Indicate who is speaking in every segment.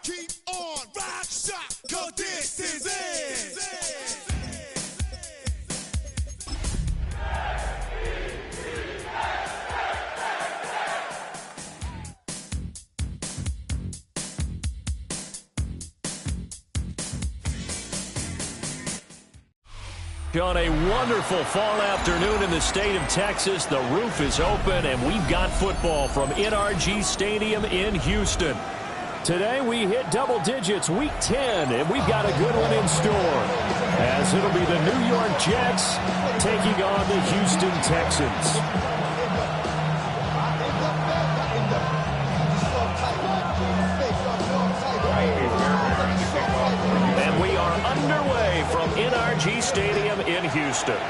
Speaker 1: keep on, rock, shock, 'cause this is it.
Speaker 2: On a wonderful fall afternoon in the state of Texas, the roof is open and we've got football from NRG Stadium in Houston. Today we hit double digits, week 10, and we've got a good one in store, as it'll be the New York Jets taking on the Houston Texans. And we are underway from NRG Stadium in Houston.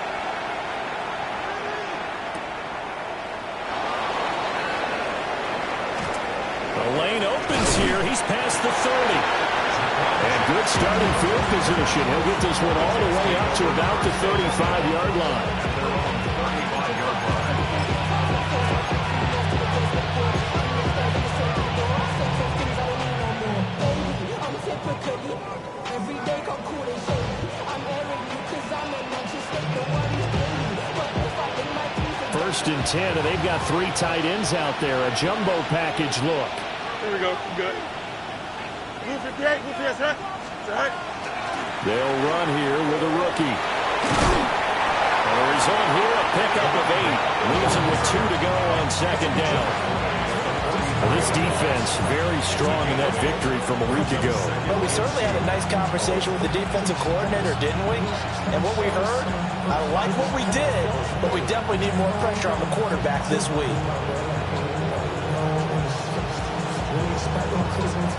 Speaker 2: The lane opens here. He's past the 30. And good starting field position. He'll get this one all the way up to about the 35-yard line. First and 10, and they've got three tight ends out there. A jumbo package look.
Speaker 3: There we go. Good. Move 58. Move 58. Right. Right.
Speaker 2: They'll run here with a rookie. And the result here, a pickup of 8. Leaves him with 2 to go on second down. Well, this defense very strong in that victory from a week ago.
Speaker 4: Well, we certainly had a nice conversation with the defensive coordinator, didn't we? And what we heard, I like what we did, but we definitely need more pressure on the quarterback this week.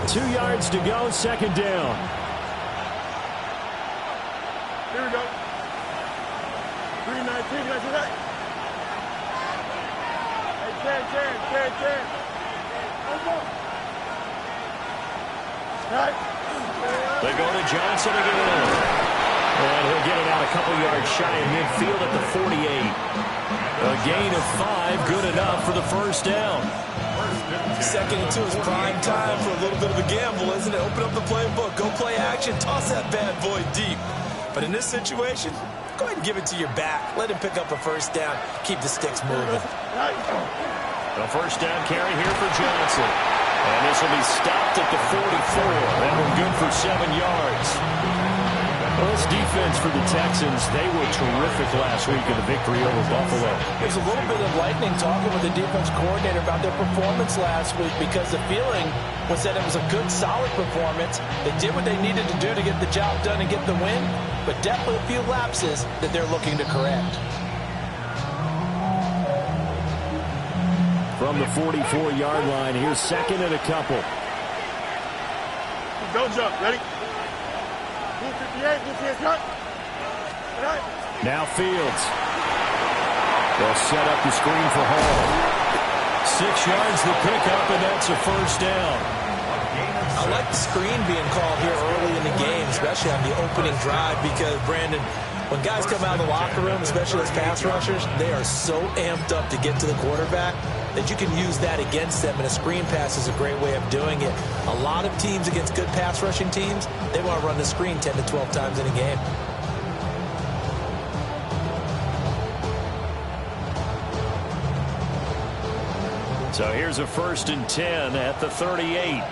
Speaker 2: 2 yards to go, second down.
Speaker 3: Here we go. 319, that's right. Hey, 10. Right.
Speaker 2: They go to Johnson again. And he'll get it out a couple yards shy of midfield at the 48. A gain of 5, good enough for the first down.
Speaker 4: Second and 2 is prime time for a little bit of a gamble, isn't it? Open up the playbook, go play action, toss that bad boy deep. But in this situation, go ahead and give it to your back. Let him pick up a first down. Keep the sticks moving.
Speaker 2: A first down carry here for Johnson. And this will be stopped at the 44. That one good for 7 yards. Well, this defense for the Texans, they were terrific last week in the victory over Buffalo.
Speaker 4: There's a little bit of lightning talking with the defense coordinator about their performance last week, because the feeling was that it was a good, solid performance. They did what they needed to do to get the job done and get the win, but definitely a few lapses that they're looking to correct.
Speaker 2: From the 44-yard line, here's second and a couple.
Speaker 3: Don't jump. Ready? Move 58. Move 58. Right.
Speaker 2: Now Fields. They'll set up the screen for Hall. 6 yards the pickup, and that's a first down.
Speaker 4: I like the screen being called here early in the game, especially on the opening drive, because, Brandon, when guys come out of the locker room, especially as pass rushers, they are so amped up to get to the quarterback that you can use that against them, and a screen pass is a great way of doing it. A lot of teams against good pass rushing teams, they want to run the screen 10 to 12 times in a game.
Speaker 2: So here's a first and 10 at the 38.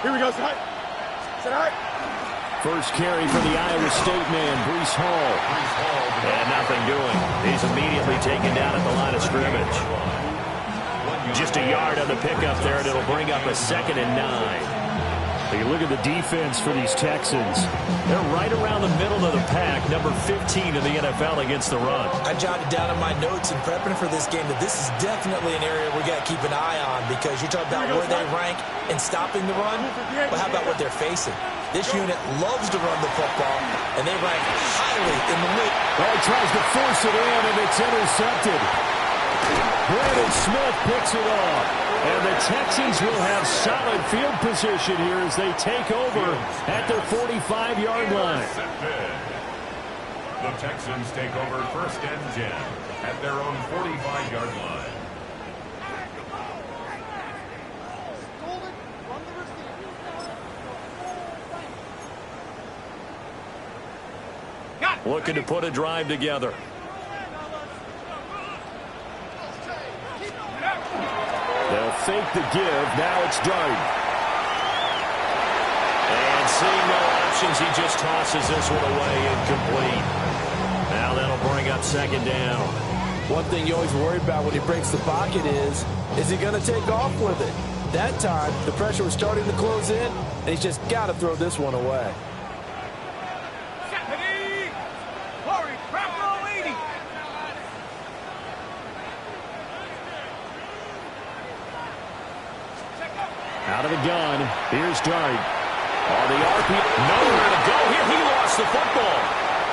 Speaker 3: Here we go, side. Side.
Speaker 2: First carry for the Iowa State man, Breece Hall. And nothing doing. He's immediately taken down at the line of scrimmage. Just a yard on the pickup there, and it'll bring up a 2nd and 9. You look at the defense for these Texans. They're right around the middle of the pack, number 15 in the NFL against the run.
Speaker 4: I jotted down in my notes in prepping for this game that this is definitely an area we got to keep an eye on, because you're talking about where they rank in stopping the run. Well, how about what they're facing? This unit loves to run the football, and they rank highly in the league.
Speaker 2: Well, he tries to force it in, and it's intercepted. Brandon Smith picks it off. And the Texans will have solid field position here as they take over at their 45-yard line.
Speaker 5: The Texans take over first and 10 at their own 45-yard line.
Speaker 2: looking to put a drive together. They'll fake the give. Now it's Darden. And seeing no options, he just tosses this one away, incomplete. Now that'll bring up second down.
Speaker 4: One thing you always worry about when he breaks the pocket is he going to take off with it? That time, the pressure was starting to close in, and he's just got to throw this one away.
Speaker 2: Out of the gun, here's Dart. On the RPO, nowhere to go here. He lost the football.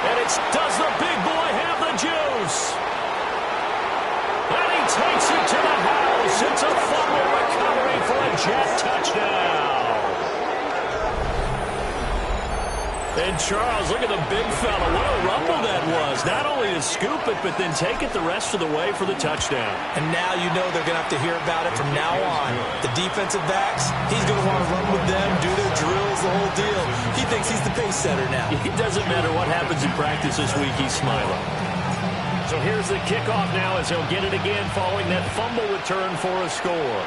Speaker 2: And does the big boy have the juice? And he takes it to the house. It's a fumble recovery for a Jet touchdown. And Charles, look at the big fella. What a rumble that was. Not only to scoop it, but then take it the rest of the way for the touchdown.
Speaker 4: And now you know they're going to have to hear about it from now on. The defensive backs, he's going to want to run with them, do their drills, the whole deal. He thinks he's the pace setter now.
Speaker 2: It doesn't matter what happens in practice this week, he's smiling. So here's the kickoff now as he'll get it again following that fumble return for a score.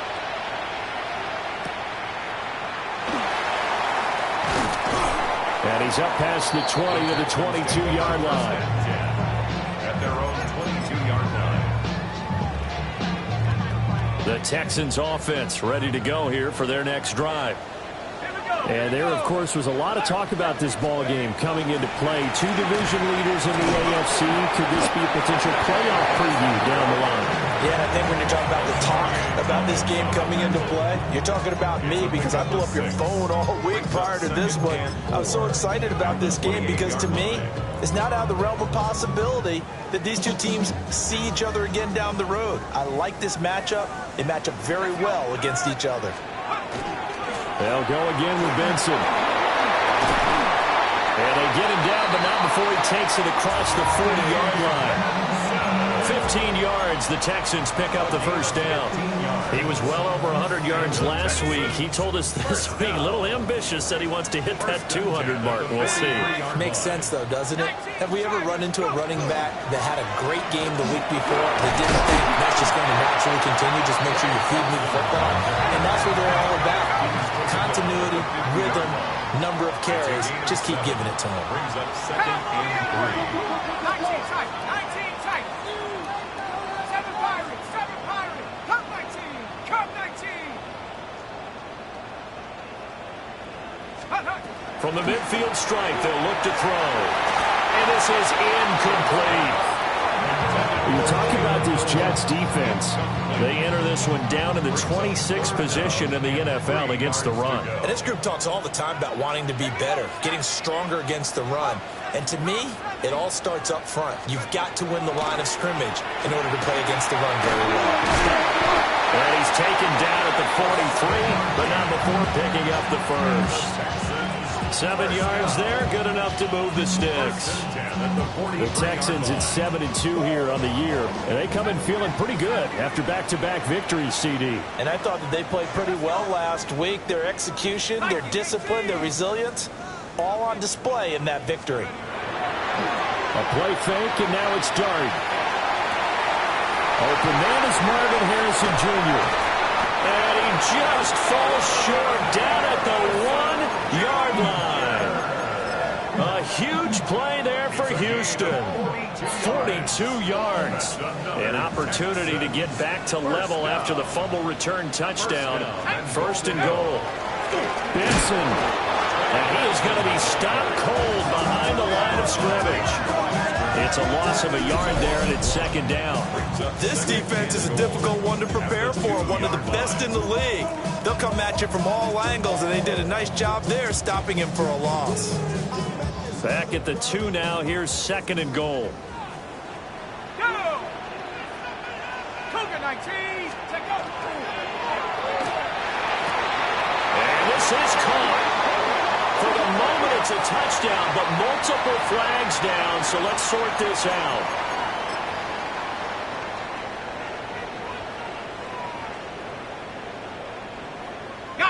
Speaker 2: And he's up past the 20 to the 22-yard line.
Speaker 5: At their own 22-yard line.
Speaker 2: The Texans offense ready to go here for their next drive. And there, of course, was a lot of talk about this ball game coming into play. Two division leaders in the AFC. Could this be a potential playoff preview down the line?
Speaker 4: Yeah, I think when you're talking about the talk about this game coming into play, you're talking about me because I blew up your phone all week prior to this one. I was so excited about this game because to me, it's not out of the realm of possibility that these two teams see each other again down the road. I like this matchup. They match up very well against each other.
Speaker 2: They'll go again with Benson. And they get him down, but not before he takes it across the 40-yard line. 15 yards, the Texans pick up the first down. He was well over 100 yards last week. He told us this week, a little ambitious, said he wants to hit that 200 mark. We'll see.
Speaker 4: Makes sense, though, doesn't it? Have we ever run into a running back that had a great game the week before that didn't think that's just going to naturally continue? Just make sure you feed me the football. And that's what they're all about. Continuity, rhythm, number of carries. Just keep giving it to him.
Speaker 5: Brings up second and 3.
Speaker 3: 19 tight. 19 tight. 7 Pirates. 7 Pirates. Come 19. Come 19.
Speaker 2: From the midfield stripe, they'll look to throw. And this is incomplete. You talk about this Jets defense. They enter this one down in the 26th position in the NFL against the run.
Speaker 4: And this group talks all the time about wanting to be better, getting stronger against the run. And to me, it all starts up front. You've got to win the line of scrimmage in order to play against the run very well.
Speaker 2: And he's taken down at the 43, but not before picking up the first. 7 yards there, good enough to move the sticks. The Texans at 7-2 here on the year, and they come in feeling pretty good after back-to-back victories, CD.
Speaker 4: And I thought that they played pretty well last week. Their execution, their discipline, their resilience, all on display in that victory.
Speaker 2: A play fake, and now it's Dart. Open man is Marvin Harrison Jr. And he just falls short down at the 1-yard line. A huge play there for Houston. 42 yards. An opportunity to get back to level after the fumble return touchdown. First and goal. Benson. And he is going to be stopped cold behind the line of scrimmage. It's a loss of a yard there, and it's second down.
Speaker 4: This defense is a difficult one to prepare for, one of the best in the league. They'll come at you from all angles, and they did a nice job there stopping him for a loss.
Speaker 2: Back at the 2 now. Here's second and goal.
Speaker 3: Go! Cougar 19. Take go.
Speaker 2: And this is caught. For the moment, it's a touchdown, but multiple flags down, so let's sort this out.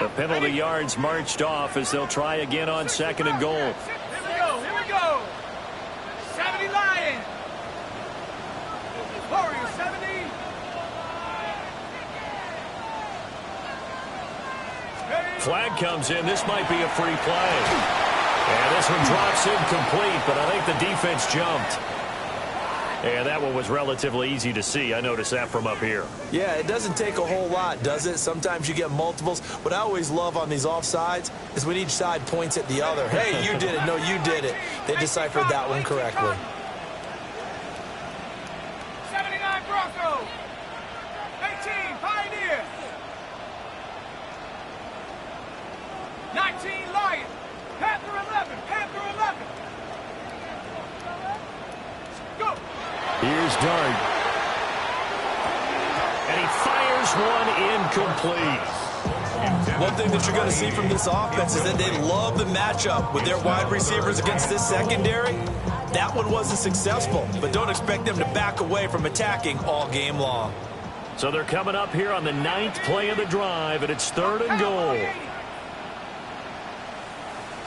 Speaker 2: The penalty yards marched off as they'll try again on second and goal.
Speaker 3: Here we go. Here we go. 7
Speaker 2: Flag comes in. This might be a free play. And this one drops incomplete, but I think the defense jumped. And that one was relatively easy to see. I noticed that from up here.
Speaker 4: Yeah, it doesn't take a whole lot, does it? Sometimes you get multiples. What I always love on these offsides is when each side points at the other. Hey, you did it. No, you did it. They deciphered that one correctly.
Speaker 3: 79 Broncos. 18 Pioneers. 19 Lions. Panther 11. Panther 11. Go.
Speaker 2: Here's Dart. And he fires one incomplete.
Speaker 4: One thing that you're going to see from this offense is that they love the matchup with their wide receivers against this secondary. That one wasn't successful, but don't expect them to back away from attacking all game long.
Speaker 2: So they're coming up here on the 9th play of the drive, and it's 3rd and goal.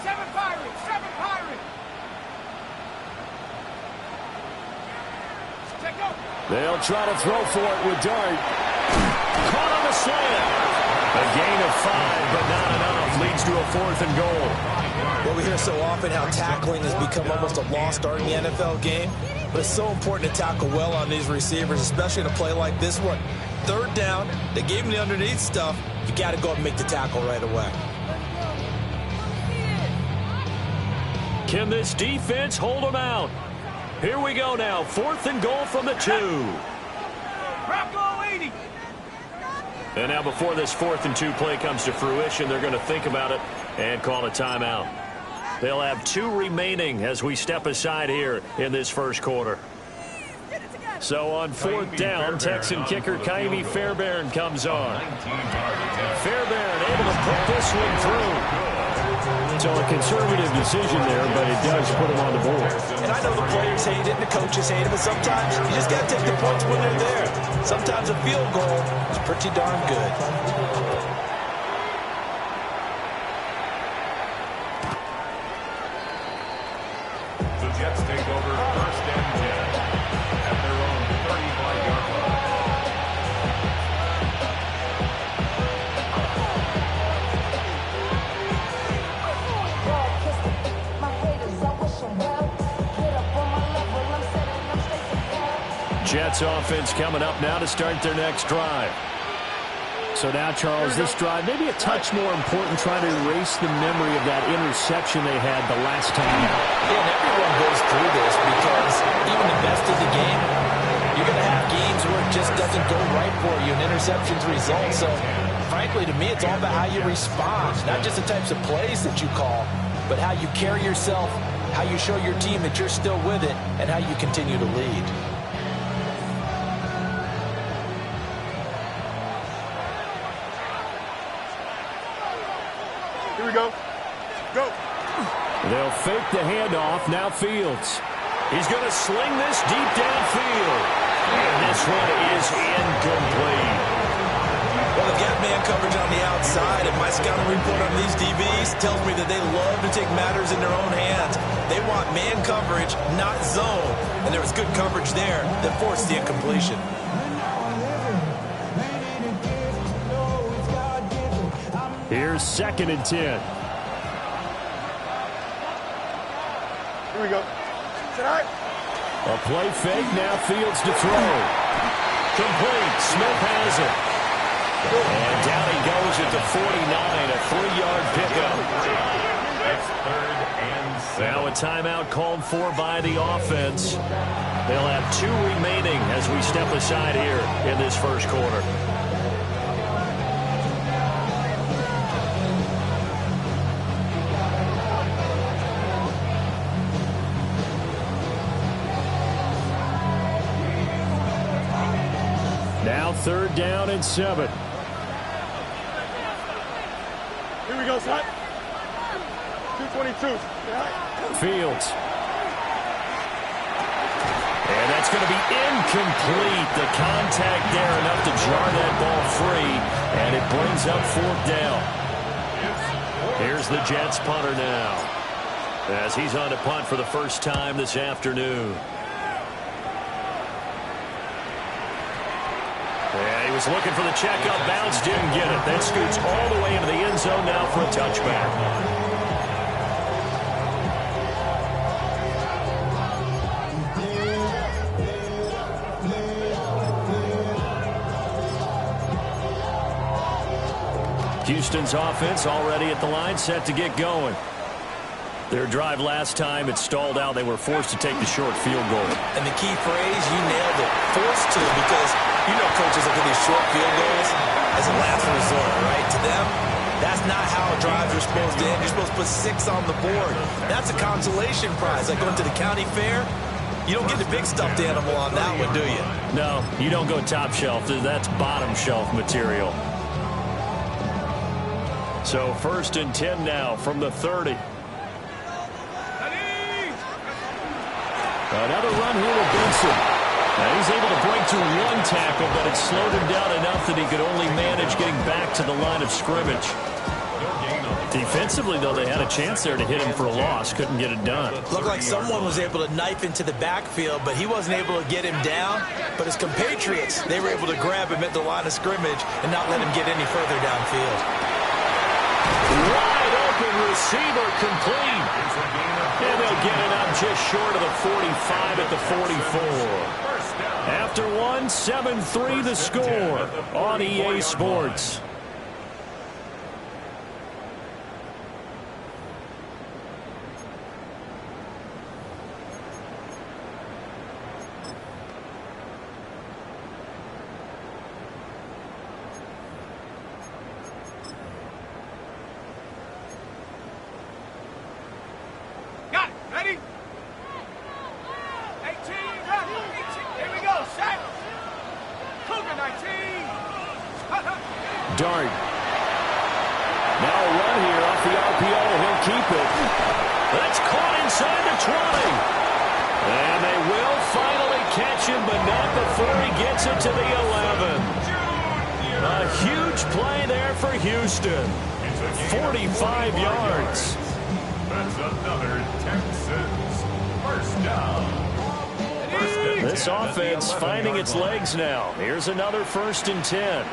Speaker 3: 7 Pirates. 7 Pirates. Take go.
Speaker 2: They'll try to throw for it with Dart. Caught on the slant. A gain of 5, but not enough. Leads to a 4th and goal.
Speaker 4: Well, we hear so often how tackling has become almost a lost art in the NFL game, but it's so important to tackle well on these receivers, especially in a play like this one. 3rd down, they gave him the underneath stuff. You got to go and make the tackle right away.
Speaker 2: Can this defense hold them out? Here we go now. 4th and goal from the 2.
Speaker 3: Bronco 80.
Speaker 2: And now before this 4th and 2 play comes to fruition, they're going to think about it and call a timeout. They'll have 2 remaining as we step aside here in this first quarter. So on 4th down, Texan kicker Ka'imi Fairbairn comes on. Fairbairn able to put this one through. So a conservative decision there, but it does put him on the board.
Speaker 4: And I know the players hate it and the coaches hate it, but sometimes you just got to take the points when they're there. Sometimes a field goal is pretty darn good.
Speaker 5: The Jets take over 1st and 10 at their own 35-yard line.
Speaker 2: Jets offense coming up now to start their next drive. So now, Charles, this drive maybe a touch more important, trying to erase the memory of that interception they had the last time out.
Speaker 4: Yeah, and everyone goes through this because even the best of the game, you're going to have games where it just doesn't go right for you, and interceptions result. So, frankly, to me, it's all about how you respond, not just the types of plays that you call, but how you carry yourself, how you show your team that you're still with it, and how you continue to lead.
Speaker 1: Here we go. Go.
Speaker 2: They'll fake the handoff. Now Fields. He's going to sling this deep downfield. And this one is incomplete.
Speaker 4: Well, they've got man coverage on the outside, and my scouting report on these DBs tells me that they love to take matters in their own hands. They want man coverage, not zone. And there was good coverage there that forced the incompletion.
Speaker 2: Here's 2nd and 10.
Speaker 1: Here we go. Tonight.
Speaker 2: A play fake. Now Fields to throw. Complete. Smith has it. And down he goes at the 49. A 3-yard pickup.
Speaker 5: It's 3rd and 7.
Speaker 2: Now a timeout called for by the offense. They'll have 2 remaining as we step aside here in this first quarter. Now 3rd down and 7.
Speaker 1: Here we go, son. 222.
Speaker 2: Fields. And that's going to be incomplete. The contact there enough to jar that ball free. And it brings up 4th down. Here's the Jets punter now, as he's on to punt for the first time this afternoon. Yeah, he was looking for the checkup bounce, didn't get it. Then scoots all the way into the end zone now for a touchback. Houston's offense already at the line, set to get going. Their drive last time, it stalled out. They were forced to take the short field goal.
Speaker 4: And the key phrase, you nailed it, forced to, because you know coaches look at these short field goals as a last resort, right? To them, that's not how drives are supposed to end. You're supposed to put 6 on the board. That's a consolation prize. Like going to the county fair, you don't get the big stuffed animal on that one, do you?
Speaker 2: No, you don't go top shelf. That's bottom shelf material. So 1st and 10 now from the 30. Another run here with Benson. Now he's able to break through 1 tackle, but it slowed him down enough that he could only manage getting back to the line of scrimmage. Defensively, though, they had a chance there to hit him for a loss. Couldn't get it done.
Speaker 4: Looked like someone was able to knife into the backfield, but he wasn't able to get him down. But his compatriots, they were able to grab him at the line of scrimmage and not let him get any further downfield.
Speaker 2: Wide open receiver complete. And they'll get it up just short of the 45 at the 44. After 1, 7-3 the score on EA Sports. Dart. Now a run here off the RPO. He'll keep it. That's caught inside the 20. And they will finally catch him, but not before he gets it to the 11. A huge play there for Houston. 45 yards.
Speaker 5: That's another Texans first down.
Speaker 2: This offense finding its legs now. Here's another 1st and 10.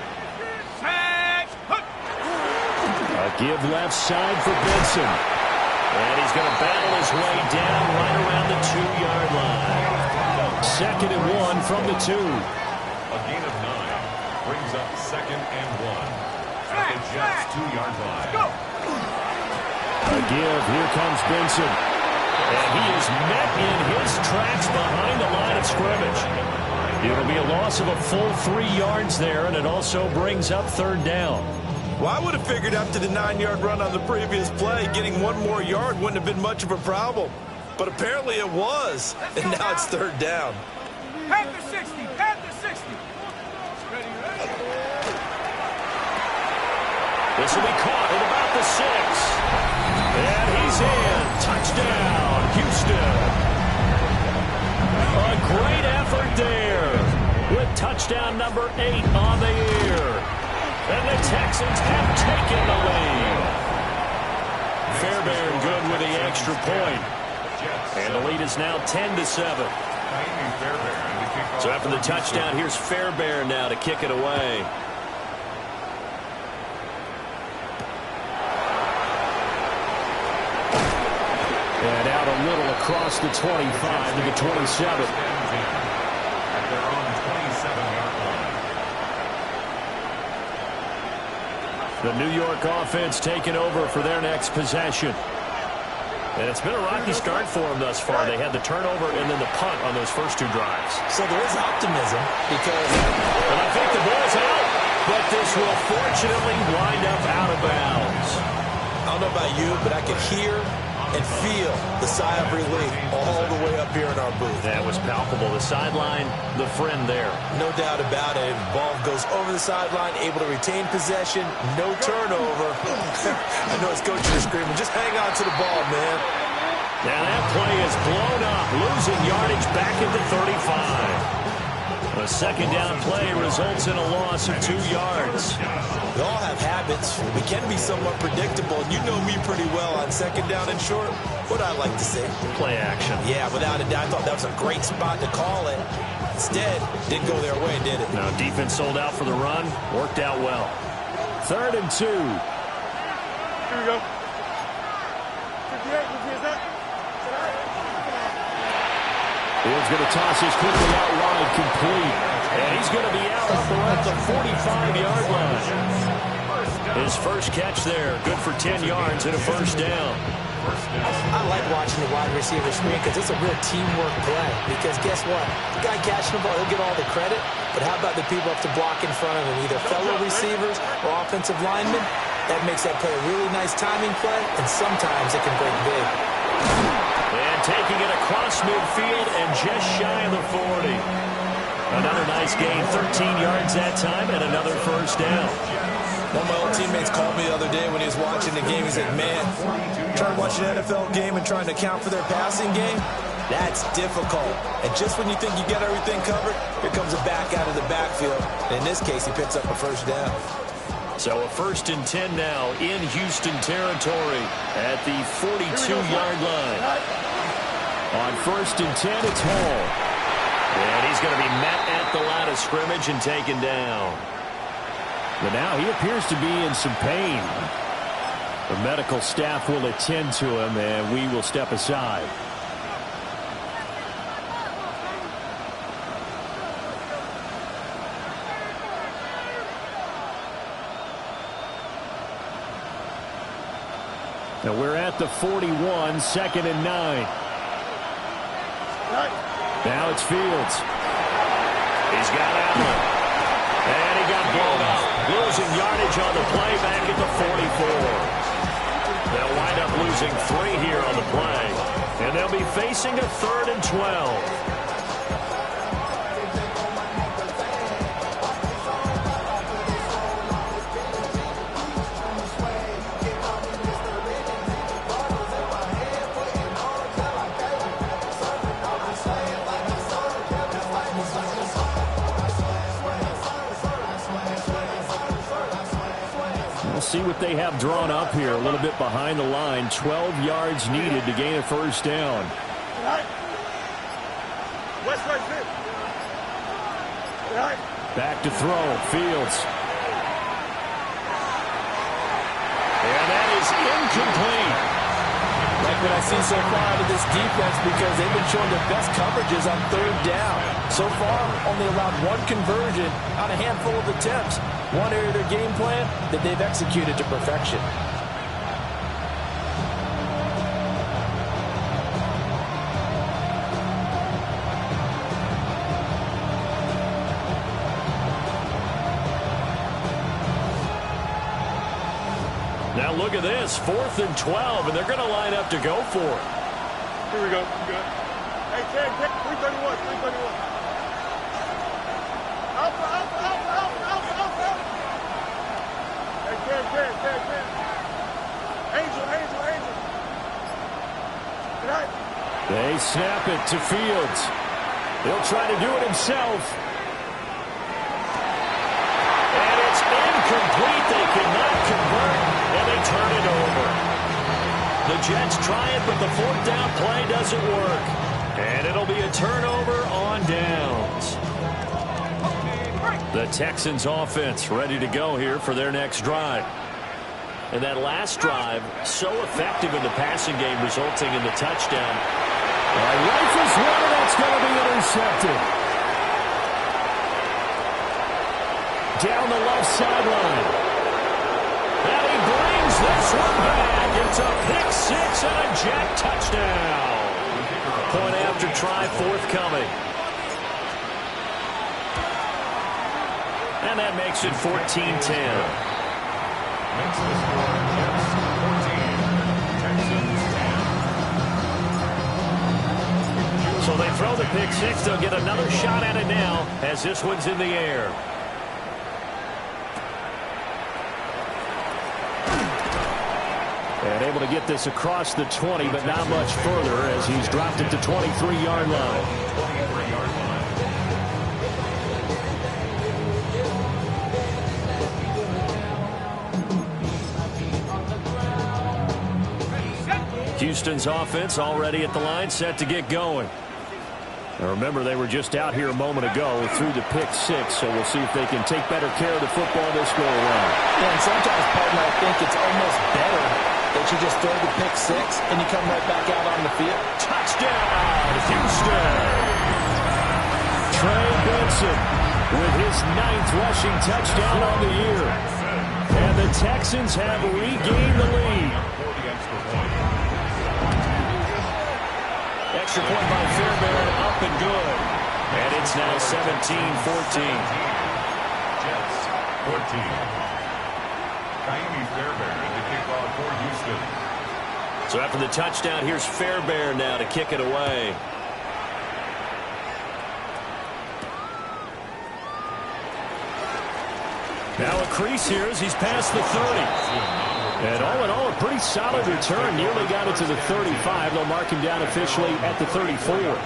Speaker 2: A give left side for Benson. And he's going to battle his way down right around the 2-yard line. 2nd and 1 from the 2.
Speaker 5: A gain of 9 brings up 2nd and 1 at the Jets' 2-yard line.
Speaker 2: A give. Here comes Benson. And he is met in his tracks behind the line of scrimmage. It'll be a loss of a full 3 yards there, and it also brings up 3rd down.
Speaker 4: Well, I would have figured after the 9-yard run on the previous play, getting 1 more yard wouldn't have been much of a problem. But apparently it was, and now it's 3rd down.
Speaker 3: Panther 60, Panther 60. Ready.
Speaker 2: This will be caught at about the 6. And he's in. Touchdown, Houston. A great effort there with touchdown number 8 on the year. And the Texans have taken the lead. Fairbairn good with the extra point. And the lead is now 10-7. So after the touchdown, here's Fairbairn now to kick it away. And out a little across the 25 to the 27.
Speaker 5: At their own 27-yard line.
Speaker 2: The New York offense taking over for their next possession. And it's been a rocky start for them thus far. They had the turnover and then the punt on those first 2 drives.
Speaker 4: So there is optimism because...
Speaker 2: And I think the ball's out, but this will fortunately wind up out of bounds.
Speaker 4: I don't know about you, but I could hear and feel the sigh of relief all the way up here in our booth.
Speaker 2: That was palpable. The sideline, the friend there.
Speaker 4: No doubt about it. Ball goes over the sideline, able to retain possession, no turnover. I know his coach is screaming, just hang on to the ball, man.
Speaker 2: Now that play is blown up, losing yardage back at the 35. A 2nd down play results in a loss of 2 yards.
Speaker 4: We all have habits. We can be somewhat predictable. And you know me pretty well on 2nd down and short. What I like to say?
Speaker 2: Play action.
Speaker 4: Yeah, without a doubt. I thought that was a great spot to call it. Instead, didn't go their way, did it?
Speaker 2: No, defense sold out for the run. Worked out well. 3rd and 2.
Speaker 3: Here we go. 58,
Speaker 2: Field's going to toss this quickly out wide, complete. And he's going to be out up around the 45-yard line. His first catch there, good for 10 yards and a first down.
Speaker 4: I like watching the wide receiver screen because it's a real teamwork play. Because guess what? The guy catching the ball, he'll get all the credit. But how about the people up to block in front of him, either fellow receivers or offensive linemen? That makes that play a really nice timing play, and sometimes it can break big.
Speaker 2: And taking it across midfield and just shy of the 40. Another nice gain, 13 yards that time, and another first down.
Speaker 4: One of my old teammates called me the other day when he was watching the game. He said, man, trying to watch an NFL game and trying to account for their passing game, that's difficult. And just when you think you get everything covered, here comes a back out of the backfield. And in this case, he picks up a first down.
Speaker 2: So a 1st and 10 now in Houston territory at the 42-yard line. On 1st and 10, it's Hall. And he's going to be met at the line of scrimmage and taken down. But now he appears to be in some pain. The medical staff will attend to him, and we will step aside. Now we're at the 41, 2nd and 9. Now it's Fields. He's got Allen. And he got blown up. Losing yardage on the play back at the 44. They'll wind up losing 3 here on the play. And they'll be facing a 3rd and 12. See what they have drawn up here. A little bit behind the line. 12 yards needed to gain a first down. Back to throw. Fields. And that is incomplete.
Speaker 4: Like what I see so far out of this defense, because they've been showing their best coverages on 3rd down. So far, only allowed 1 conversion on a handful of attempts. One area of their game plan that they've executed to perfection.
Speaker 2: Now look at this, 4th and 12, and they're going to line up to go for it.
Speaker 3: Here we go. Good. Hey, 331, 331. Angel.
Speaker 2: They snap it to Fields. He'll try to do it himself. And it's incomplete. They cannot convert, and they turn it over. The Jets try it, but the 4th down play doesn't work. And it'll be a turnover on downs. The Texans offense ready to go here for their next drive. And that last drive, so effective in the passing game, resulting in the touchdown. Rifles one, and that's going to be intercepted. Down the left sideline. And he brings this one back. It's a pick 6 and a Jet touchdown. Point after try forthcoming. And that makes it 14-10. So they throw the pick 6. They'll get another shot at it now as this one's in the air. And able to get this across the 20, but not much further as he's dropped it to 23-yard line. Houston's offense already at the line, set to get going. Now remember, they were just out here a moment ago through the pick six, so we'll see if they can take better care of the football this go around.
Speaker 4: Yeah, and sometimes, partner, I think it's almost better that you just throw the pick six and you come right back out on the field.
Speaker 2: Touchdown, Houston! Trey Benson with his 9th rushing touchdown on the year. And the Texans have regained the lead. Extra point by Fairbairn, up and good. And it's now 17-14.
Speaker 5: Jets, 14. Kaimi Fairbairn to kick off for Houston.
Speaker 2: So after the touchdown, here's Fairbairn now to kick it away. Now a crease here as he's past the 30. And all in all, a pretty solid return. Nearly got it to the 35. They'll mark him down officially at the 34.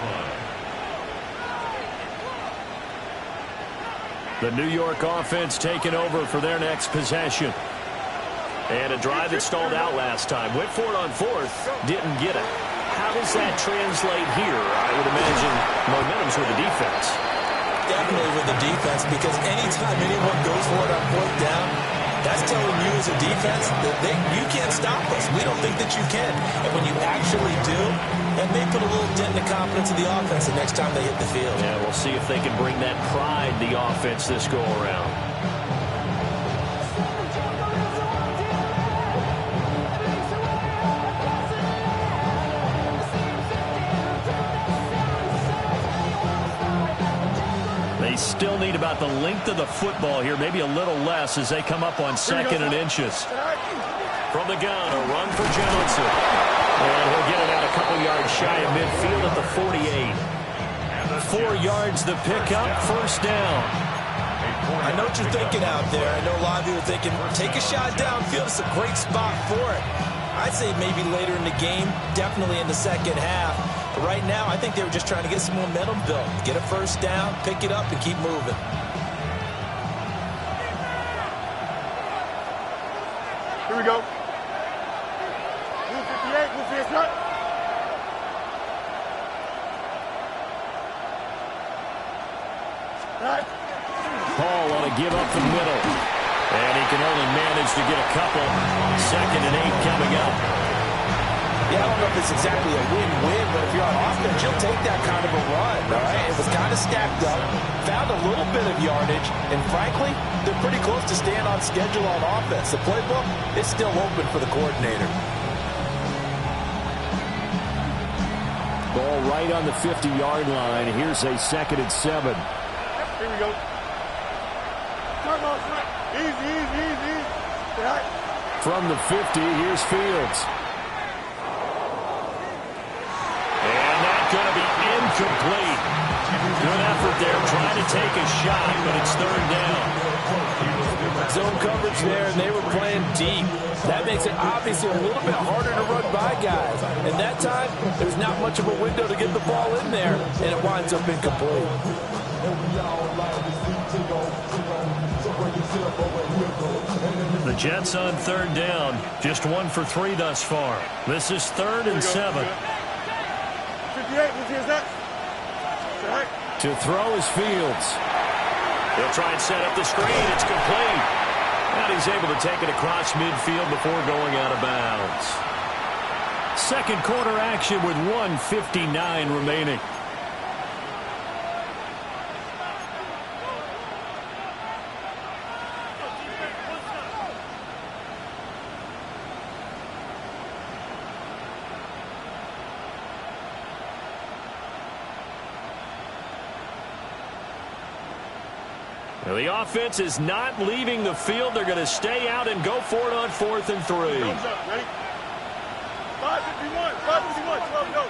Speaker 2: The New York offense taking over for their next possession. And a drive that stalled out last time. Went for it on 4th. Didn't get it. How does that translate here? I would imagine momentum's with the defense.
Speaker 4: Definitely with the defense, because anytime anyone goes for it on 4th down, that's telling you as a defense that you can't stop us. We don't think that you can. And when you actually do, that may put a little dent in the confidence of the offense the next time they hit the field.
Speaker 2: Yeah, we'll see if they can bring that pride, the offense, this go around. They still need about the length of the football here, maybe a little less as they come up on 2nd and inches. From the gun, a run for Johnson. And he'll get it out a couple yards shy of midfield at the 48. 4 yards the pickup, 1st down.
Speaker 4: I know what you're thinking out there. I know a lot of you are thinking, take a shot downfield. It's a great spot for it. I'd say maybe later in the game, definitely in the second half. But right now, I think they were just trying to get some momentum built. Get a 1st down, pick it up, and keep moving.
Speaker 3: Here we go. Blue 58, blue 58.
Speaker 2: Paul on a give up the middle. And he can only manage to get a couple. 2nd and 8 coming up.
Speaker 4: Yeah, I don't know if it's exactly a win-win, but if you're on offense, you'll take that kind of a run, all right? It was kind of stacked up, found a little bit of yardage, and frankly, they're pretty close to staying on schedule on offense. The playbook is still open for the coordinator.
Speaker 2: Ball right on the 50-yard line. Here's a 2nd and 7.
Speaker 3: Here we go. Come on, front. Easy, easy, easy. Right.
Speaker 2: From the 50, here's Fields. And that's going to be incomplete. Good effort there, trying to take a shot, but it's 3rd down.
Speaker 4: Zone coverage there, and they were playing deep. That makes it obviously a little bit harder to run by guys. And that time, there's not much of a window to get the ball in there, and it winds up incomplete.
Speaker 2: The Jets on 3rd down. Just 1 for 3 thus far. This is 3rd and 7.
Speaker 3: 58, what's that? Right.
Speaker 2: To throw is Fields. He'll try and set up the screen. It's complete. And he's able to take it across midfield before going out of bounds. 2nd quarter action with 1:59 remaining. Well, the offense is not leaving the field. They're going to stay out and go for it on 4th and 3.
Speaker 3: Ready? 551, 551, 12 go.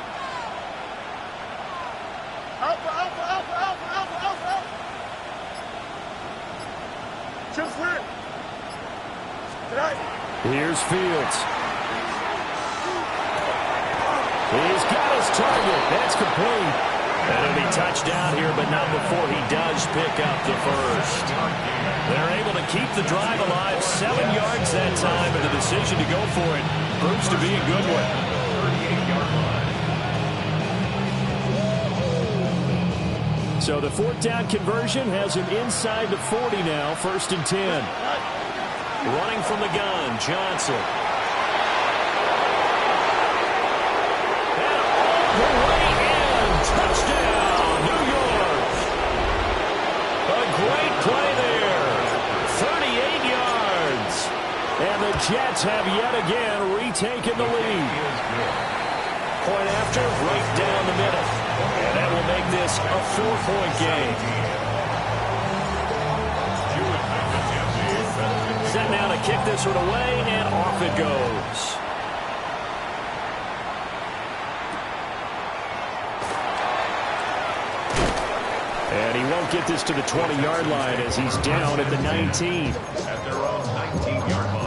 Speaker 3: Alpha, alpha, alpha, alpha, alpha, alpha, alpha. Chip clear. Tonight.
Speaker 2: Here's Fields. He's got his target. That's complete. And it'll be touchdown here, but not before he does pick up the 1st. They're able to keep the drive alive. 7 yards that time, and the decision to go for it proves to be a good one. So the fourth down conversion has him inside the 40 now, 1st and 10. Running from the gun, Johnson. And all the way in. Touchdown, New York. A great play there. 38 yards. And the Jets have yet again retaken the lead. Point after, right down the middle. And that will make this a 4-point game. Set now to kick this one away, and off it goes. And he won't get this to the 20-yard line as he's down at the 19.
Speaker 5: At their own 19-yard line.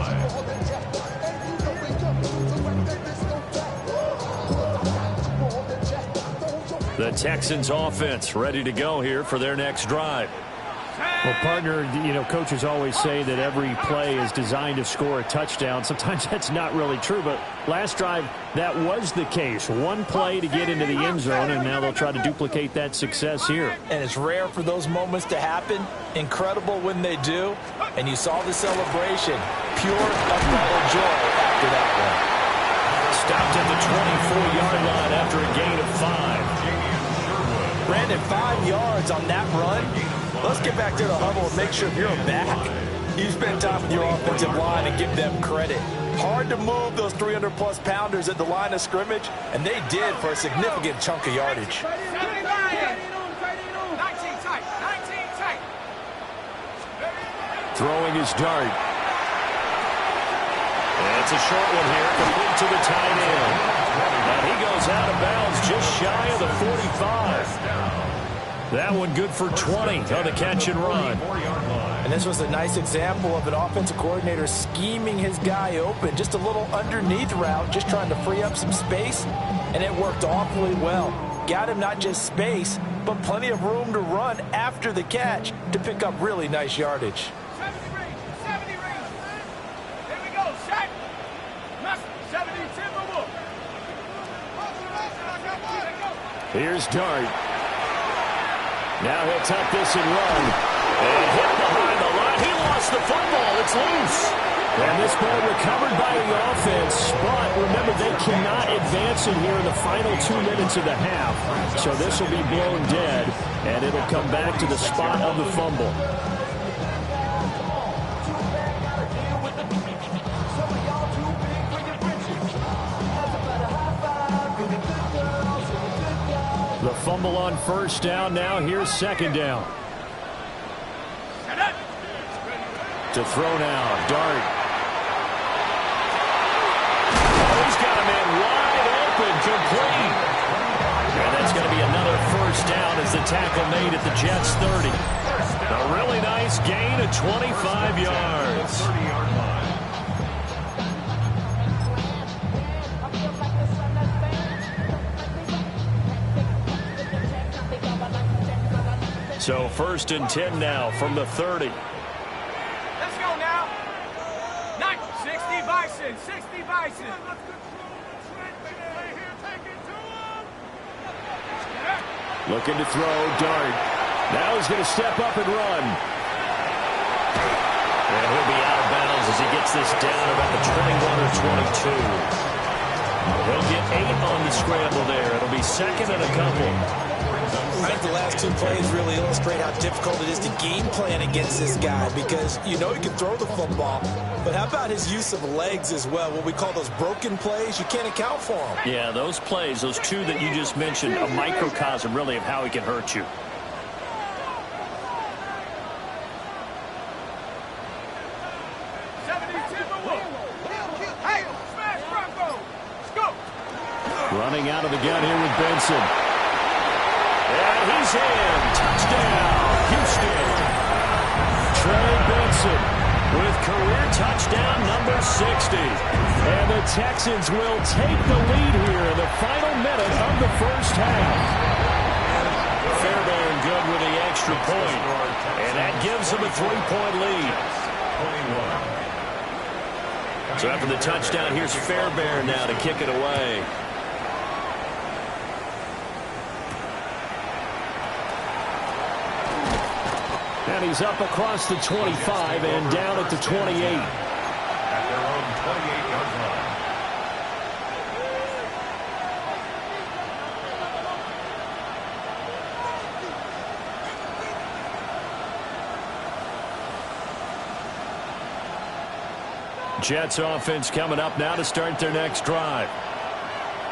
Speaker 2: The Texans offense ready to go here for their next drive. Well, partner, you know, coaches always say that every play is designed to score a touchdown. Sometimes that's not really true, but last drive, that was the case. One play to get into the end zone, and now they'll try to duplicate that success here.
Speaker 4: And it's rare for those moments to happen. Incredible when they do. And you saw the celebration. Pure, unbridled joy after that one.
Speaker 2: Stopped at the 24-yard line after a gain of 5.
Speaker 4: Brandon, 5 yards on that run. Let's get back to the huddle and make sure you're back. You spend time with your offensive line and give them credit. Hard to move those 300-plus pounders at the line of scrimmage, and they did for a significant chunk of yardage.
Speaker 3: 19 tight.
Speaker 2: Throwing his dart. And it's a short one here, complete to the tight end. And he goes out of bounds just shy of the 45. That one good for 20 on the catch and run.
Speaker 4: And this was a nice example of an offensive coordinator scheming his guy open. Just a little underneath route, just trying to free up some space, and it worked awfully well. Got him not just space, but plenty of room to run after the catch to pick up really nice yardage.
Speaker 3: 70 range. Here we go, Shaq. 70 Timberwolf.
Speaker 2: Here's Dart. Now he'll tuck this and run. And hit behind the line. He lost the football. It's loose. And this ball recovered by the offense. But remember, they cannot advance it here in the final 2 minutes of the half. So this will be blown dead. And it'll come back to the spot of the fumble. The fumble on first down. Now here's second down. To throw now, Dart. Oh, he's got a man wide open, complete. And that's going to be another first down as the tackle made at the Jets' 30. A really nice gain of 25 yards.
Speaker 5: 30-yard line.
Speaker 2: So 1st and 10 now from the 30.
Speaker 3: Let's go now. 60 Bison.
Speaker 2: Looking to throw, Dart. Now he's going to step up and run. And he'll be out of bounds as he gets this down about the 21 or 22. He'll get 8 on the scramble there. It'll be second and a couple.
Speaker 4: I think the last 2 plays really illustrate how difficult it is to game plan against this guy, because you know he can throw the football, but how about his use of legs as well? What we call those broken plays, you can't account for them.
Speaker 2: Yeah, those plays, those 2 that you just mentioned, a microcosm really of how he can hurt you. Running out of the gun here with Benson. And he's in. Touchdown, Houston. Trey Benson with career touchdown number 60. And the Texans will take the lead here in the final minute of the first half. Fairbairn good with the extra point. And that gives them a 3-point lead. So after the touchdown, here's Fairbairn now to kick it away. And he's up across the 25 and down at the 28.
Speaker 5: At their own 28-yard line.
Speaker 2: Jets offense coming up now to start their next drive.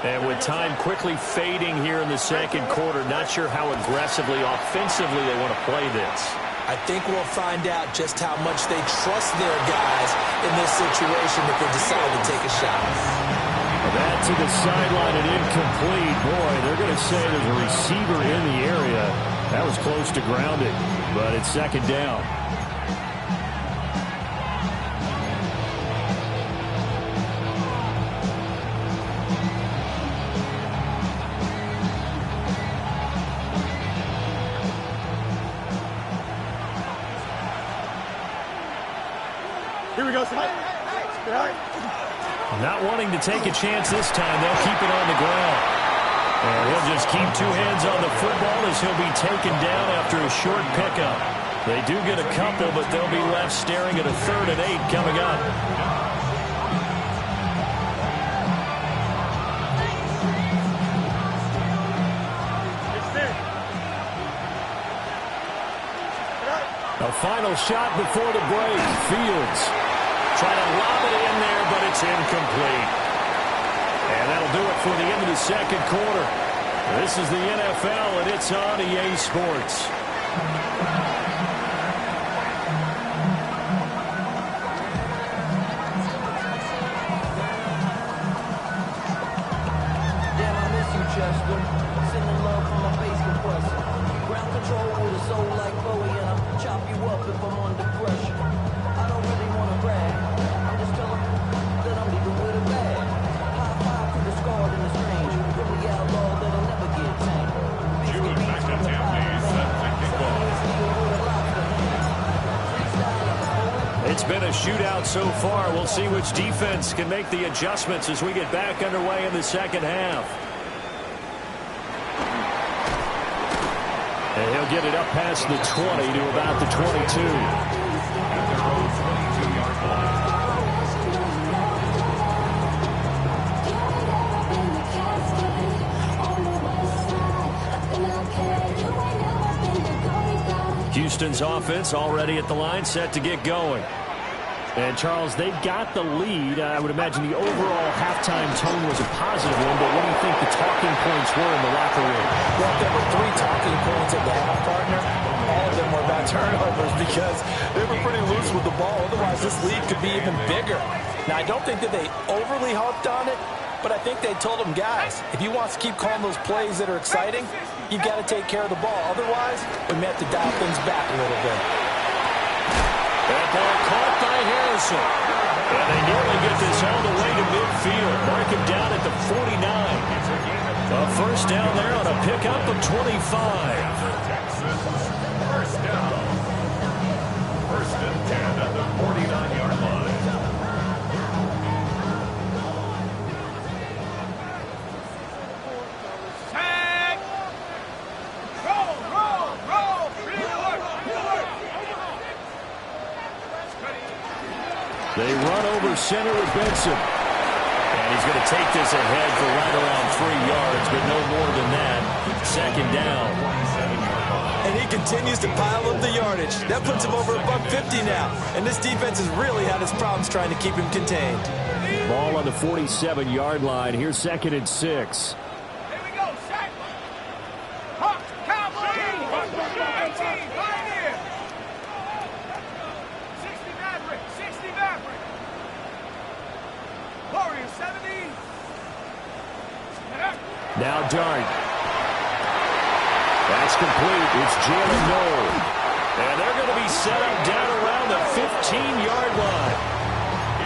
Speaker 2: And with time quickly fading here in the second quarter, not sure how aggressively, offensively they want to play this.
Speaker 4: I think we'll find out just how much they trust their guys in this situation if they decide to take a shot.
Speaker 2: That to the sideline and incomplete. Boy, they're going to say there's a receiver in the area. That was close to grounded, but it's second down. Not wanting to take a chance this time, they'll keep it on the ground. And he'll just keep two hands on the football as he'll be taken down after a short pickup. They do get a couple, but they'll be left staring at a 3rd and 8 coming up. A final shot before the break. Fields trying to lob it in there, but it's incomplete. And that'll do it for the end of the second quarter. This is the NFL, and it's on EA Sports.
Speaker 6: Damn, I miss you, Chester. Sending love from my bass compressor. Ground control with a soul like Bowie, and I'll chop you up if I'm under pressure. I don't really want to brag. I'm just telling you that I'm leaving with a bag. High five to the scarred and the strange. From the outlaw that'll never get tamed.
Speaker 5: June back to Tammy's technical.
Speaker 2: It's been a shootout so far. We'll see which defense can make the adjustments as we get back underway in the second half. And he'll get it up past the 20 to about the 22.
Speaker 5: At their own 22-yard line.
Speaker 2: Houston's offense already at the line, set to get going. And, Charles, they've got the lead. I would imagine the overall halftime tone was a positive one, but what do you think the talking points were in the locker room?
Speaker 4: Well, there were 3 talking points at the half, partner. All of them were about turnovers because they were pretty loose with the ball. Otherwise, this lead could be even bigger. Now, I don't think that they overly harped on it, but I think they told them, guys, if you want to keep calling those plays that are exciting, you've got to take care of the ball. Otherwise, we may have to dial things back a little bit.
Speaker 2: That ball caught by Harrison. And they nearly get this all the way to midfield. Mark him down at the 49. A first down there on a pickup of 25.
Speaker 5: Texas, first down. 1st and 10 at the 49-yard line.
Speaker 3: Tag! Roll, roll, roll! Rework, rework!
Speaker 2: They run over center with Benson. And he's going to take this ahead for right around 3 yards, but no more than that. Second down.
Speaker 4: And he continues to pile up the yardage. That puts him over $150 now. And this defense has really had its problems trying to keep him contained.
Speaker 2: Ball on the 47-yard line. Here's 2nd and 6.
Speaker 3: Here we go, set! Hawk, Cowboy! 18, Pioneer! 60 Maverick, 60 Maverick! Warrior, 70!
Speaker 2: Now Dart. That's complete. It's Jalen Noel. And they're going to be set up down around the 15-yard line.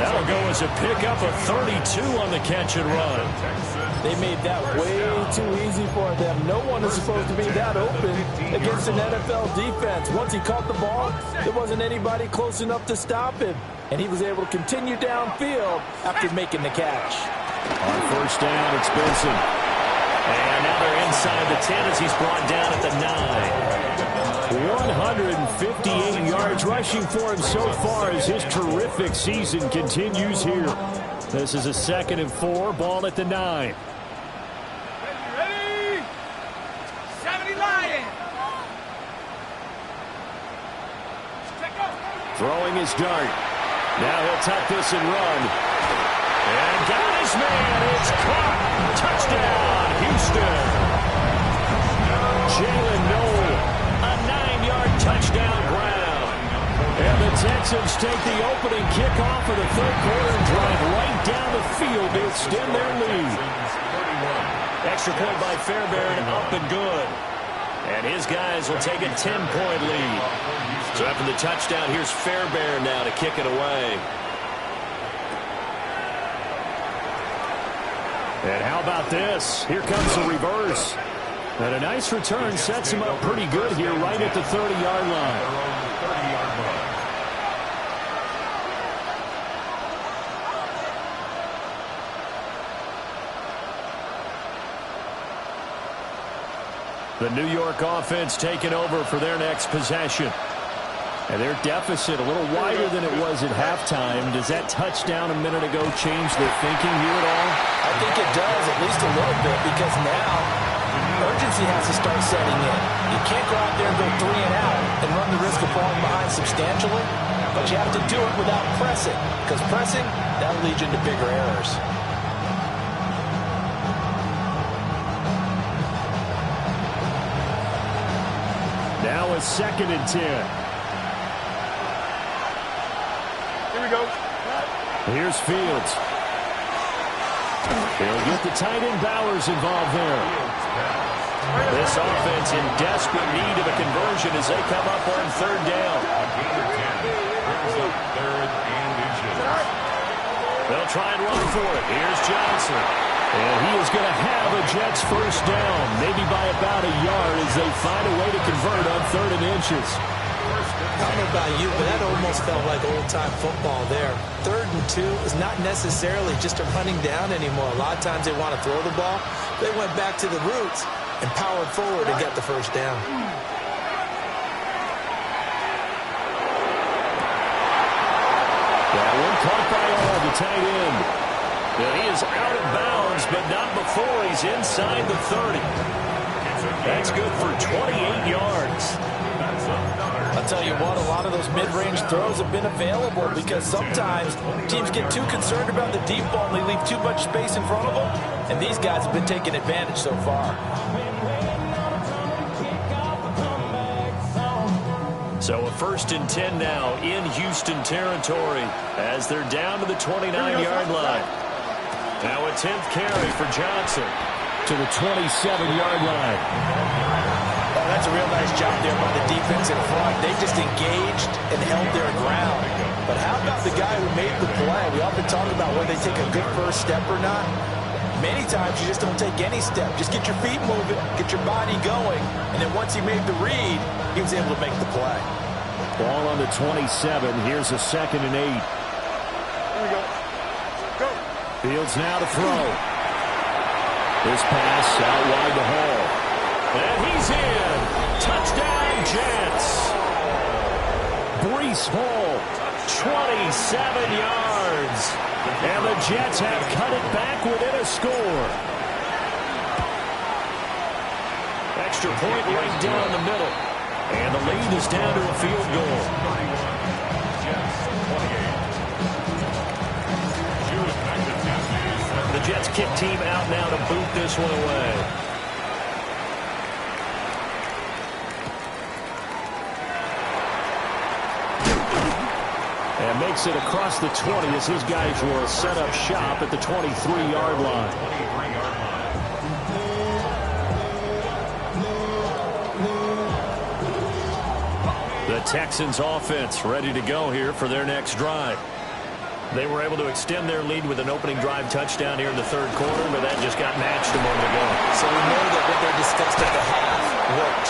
Speaker 2: That'll go as a pickup of 32 on the catch and run.
Speaker 4: They made that way too easy for them. No one is supposed to be that open against an NFL defense. Once he caught the ball, there wasn't anybody close enough to stop him. And he was able to continue downfield after making the catch.
Speaker 2: On first down, it's Benson. And now they're inside the 10 as he's brought down at the 9.
Speaker 7: 158 yards rushing for him so far as his terrific season continues here. This is a 2nd and 4, ball at the 9.
Speaker 3: Ready? 70 Lion.
Speaker 7: Throwing his dart. Now he'll tuck this and run. And got his man. It's caught. Touchdown, Houston. Jalen Noel, a 9-yard touchdown ground. And the Texans take the opening kickoff of the third quarter and drive right down the field to extend their lead.
Speaker 2: Extra point by Fairbairn, up and good. And his guys will take a 10-point lead. So after the touchdown, here's Fairbairn now to kick it away.
Speaker 7: And how about this? Here comes the reverse. And a nice return sets him up pretty good here right at the 30-yard line. The New York offense taking over for their next possession. And their deficit a little wider than it was at halftime. Does that touchdown a minute ago change their thinking here at all?
Speaker 4: I think it does, at least a little bit, because now urgency has to start setting in. You can't go out there and go 3 and out and run the risk of falling behind substantially, but you have to do it without pressing, because pressing, that'll lead you into bigger errors.
Speaker 7: Now a 2nd and 10.
Speaker 3: Here we go.
Speaker 7: Here's Fields. They'll get the tight end Bowers involved there.
Speaker 2: This offense in desperate need of a conversion as they come up on 3rd down. They'll try and run for it. Here's Johnson.
Speaker 7: And he is going to have a Jets first down, maybe by about a yard as they find a way to convert on 3rd and inches.
Speaker 4: I don't know about you, but that almost felt like old-time football there. 3rd and 2 is not necessarily just a running down anymore. A lot of times they want to throw the ball. They went back to the roots and powered forward and got the first down.
Speaker 7: That one caught by all, the tight end.
Speaker 2: And he is out of bounds, but not before he's inside the 30. That's good for 28 yards.
Speaker 4: I'll tell you what, a lot of those mid-range throws have been available because sometimes teams get too concerned about the deep ball and they leave too much space in front of them, and these guys have been taking advantage so far.
Speaker 2: So a 1st and 10 now in Houston territory as they're down to the 29-yard line. Now a 10th carry for Johnson.
Speaker 7: To the 27-yard line.
Speaker 4: Oh, that's a real nice job there by the defense in front. They just engaged and held their ground. But how about the guy who made the play? We often talk about whether they take a good first step or not. Many times you just don't take any step. Just get your feet moving, get your body going, and then once he made the read, he was able to make the play.
Speaker 7: Ball on the 27. Here's a 2nd and 8.
Speaker 3: Here we go. Go.
Speaker 7: Fields now to throw. This pass out wide to Hall.
Speaker 2: And he's in. Touchdown, Jets.
Speaker 7: Breece Hall,
Speaker 2: 27 yards.
Speaker 7: and the Jets have cut it back within a score.
Speaker 2: Extra point right down the middle. And the lead is down to a field goal. The Jets kick team out now to boot this one away.
Speaker 7: And makes it across the 20 as his guys will set up shop at the 23-yard line.
Speaker 2: The Texans offense ready to go here for their next drive. They were able to extend their lead with an opening drive touchdown here in the third quarter, but that just got matched a moment ago.
Speaker 4: So we know that what they discussed at the half worked.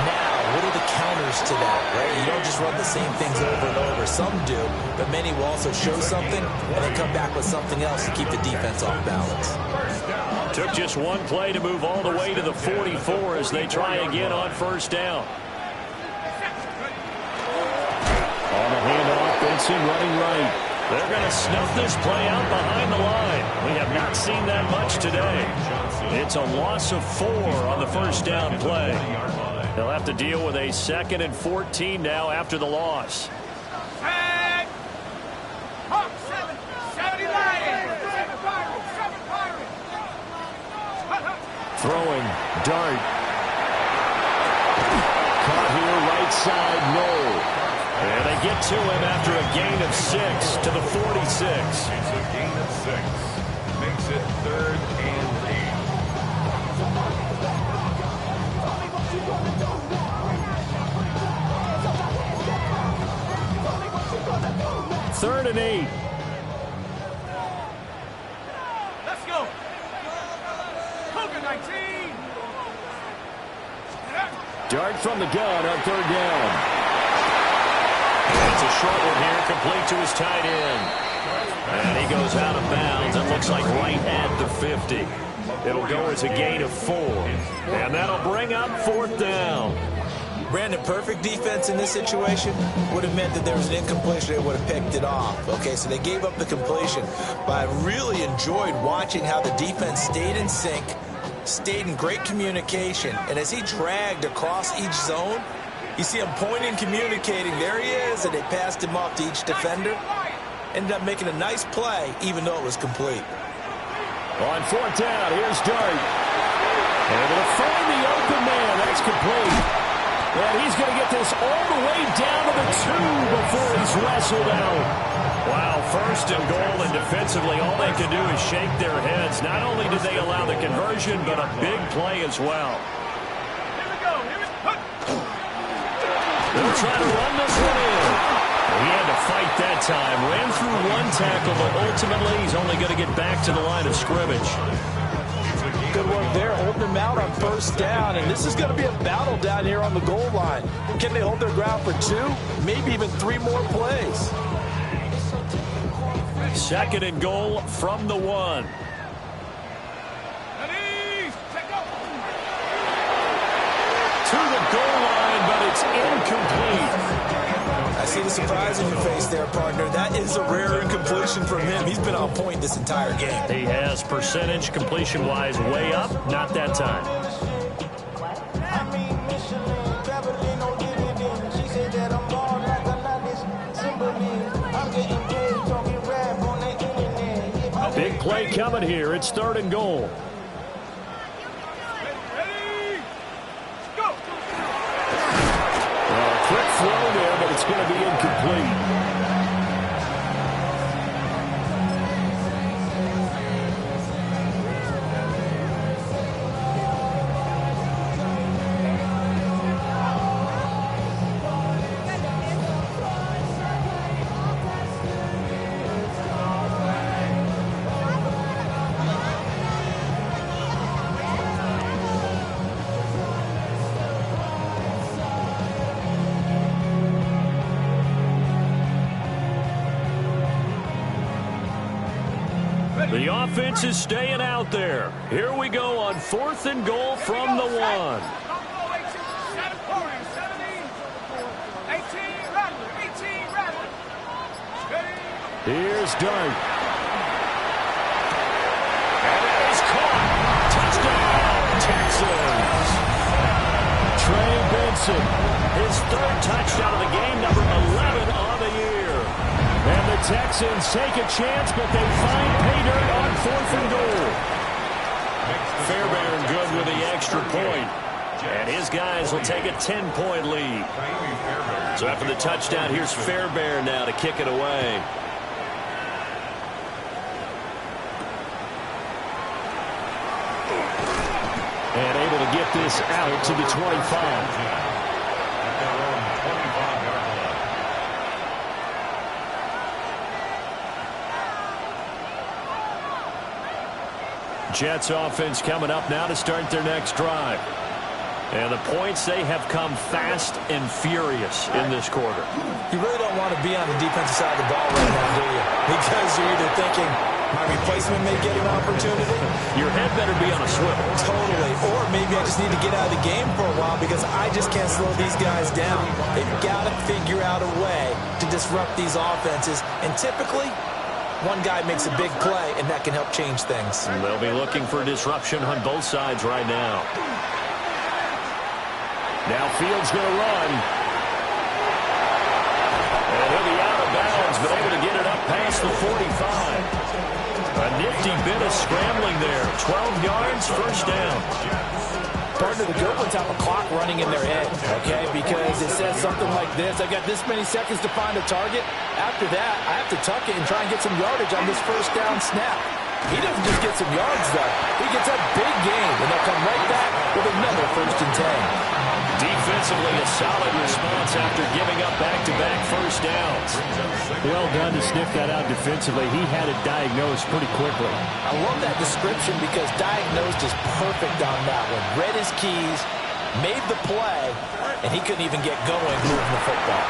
Speaker 4: Now, what are the counters to that, right? You don't just run the same things over and over. Some do, but many will also show something and then come back with something else to keep the defense off balance.
Speaker 7: Took just one play to move all the way to the 44 as they try again on first down. On the handoff, Benson running right. They're going to snuff this play out behind the line. We have not seen that much today. It's a loss of 4 on the first down play. They'll have to deal with a 2nd and 14 now after the loss. Throwing, Dart. Caught here, right side, no. And they get to him after a gain of 6 to the 46.
Speaker 5: It's a gain of 6. Makes it 3rd and
Speaker 7: 8. 3rd and 8.
Speaker 3: Let's go. Cougar 19.
Speaker 7: Dart from the gun on 3rd down. It's a short one here, complete to his tight end. And he goes out of bounds. It looks like right at the 50. It'll go as a gain of 4. And that'll bring up 4th down.
Speaker 4: Brandon, perfect defense in this situation would have meant that there was an incompletion. They would have picked it off. Okay, so they gave up the completion. But I really enjoyed watching how the defense stayed in sync, stayed in great communication. And as he dragged across each zone, you see him pointing, communicating. There he is, and they passed him off to each defender. Ended up making a nice play, even though it was complete.
Speaker 7: On 4th down, here's Dart. Able to find the open man. That's complete. And he's going to get this all the way down to the 2 before he's wrestled out. Wow, 1st and goal, and defensively, all they can do is shake their heads. Not only did they allow the conversion, but a big play as well.
Speaker 3: Here we go.
Speaker 7: They'll try to run this one in. He had to fight that time. Ran through one tackle, but ultimately he's only going to get back to the line of scrimmage.
Speaker 4: Good work there, holding them out on 1st down, and this is going to be a battle down here on the goal line. Can they hold their ground for 2, maybe even 3 more plays?
Speaker 7: 2nd and goal from the 1. To the goal line, but it's incomplete.
Speaker 4: I see the surprise in your face there, partner. That is a rare incompletion from him. He's been on point this entire game.
Speaker 7: He has percentage completion-wise way up. Not that time. Big play coming here. It's 3rd and goal. Quick throw there, but it's going to be incomplete. The offense is staying out there. Here we go on 4th and goal from the 1. Here's Dart. And it is caught. Touchdown, Texans. Trey Benson, his 3rd touchdown of the game, number 11 on the year. And the Texans take a chance, but they find pay dirt on 4th and goal. Fairbairn good with the extra point. And his guys will take a 10-point lead. So after the touchdown, here's Fairbairn now to kick it away. And able to get this out to the 25. Jets offense coming up now to start their next drive. And the points, they have come fast and furious in this quarter.
Speaker 4: You really don't want to be on the defensive side of the ball right now, do you? Because you're either thinking, My replacement may get an opportunity.
Speaker 2: Your head better be on a swivel.
Speaker 4: Totally. Or maybe I just need to get out of the game for a while because I just can't slow these guys down. They've got to figure out a way to disrupt these offenses. And typically, one guy makes a big play, and that can help change things.
Speaker 2: And they'll be looking for disruption on both sides right now.
Speaker 7: Now Fields going to run. And he'll be out of bounds, but able to get it up past the 45. A nifty bit of scrambling there. 12 yards, first down.
Speaker 8: Partner, the good ones have a clock running in their head, okay? Because it says something like this. I got this many seconds to find a target. After that, I have to tuck it and try and get some yardage on this first down snap. He doesn't just get some yards, though. He gets a big gain, and they'll come right back with another 1st and 10.
Speaker 2: Defensively, a solid response after giving up back-to-back first downs.
Speaker 7: Well done to sniff that out defensively. He had it diagnosed pretty quickly.
Speaker 8: I love that description because diagnosed is perfect on that one. Read his keys, made the play, and he couldn't even get going moving the football.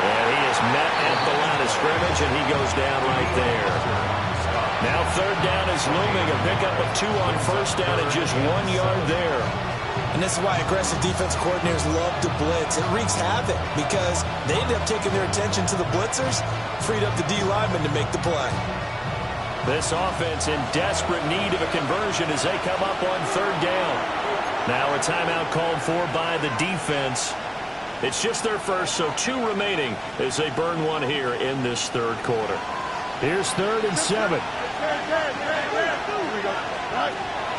Speaker 2: And he is met at the line of scrimmage, and he goes down right there. Now 3rd down is looming. A pickup of 2 on first down and just 1 yard there.
Speaker 4: And this is why aggressive defensive coordinators love to blitz. It wreaks havoc because they end up taking their attention to the blitzers, freed up the D lineman to make the play.
Speaker 2: This offense in desperate need of a conversion as they come up on 3rd down. Now a timeout called for by the defense. It's just their first, so 2 remaining as they burn one here in this 3rd quarter.
Speaker 7: Here's 3rd and 7.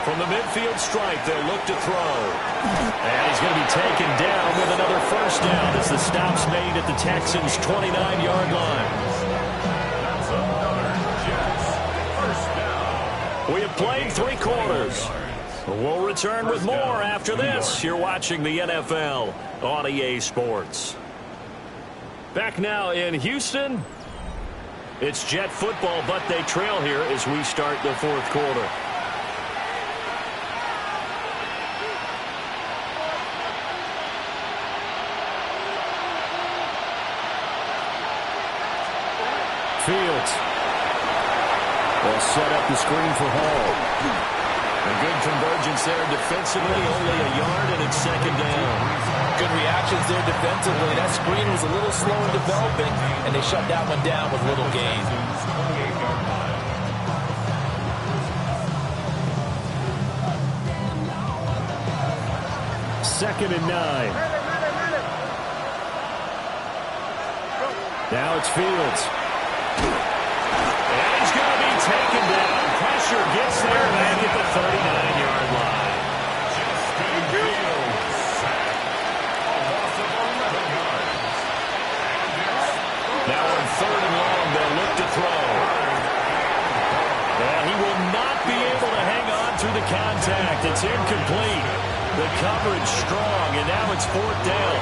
Speaker 2: From the midfield stripe, they'll look to throw. And he's going to be taken down with another first down as the stop's made at the Texans' 29-yard line. We have played 3 quarters. We'll return with more after this. You're watching the NFL on EA Sports. Back now in Houston. It's Jet football, but they trail here as we start the 4th quarter.
Speaker 7: Fields. They'll set up the screen for Hall.
Speaker 2: A good convergence there defensively, only a yard, and it's 2nd down.
Speaker 8: Good reactions there defensively. That screen was a little slow in developing, and they shut that one down with little gain.
Speaker 7: 2nd and 9. Now it's Fields.
Speaker 2: And he's going to be taken down. Pressure gets there back at the 39-yard line. Now on 3rd and long, they'll look to throw. And he will not be able to hang on through the contact. It's incomplete. The coverage strong, and now it's 4th down.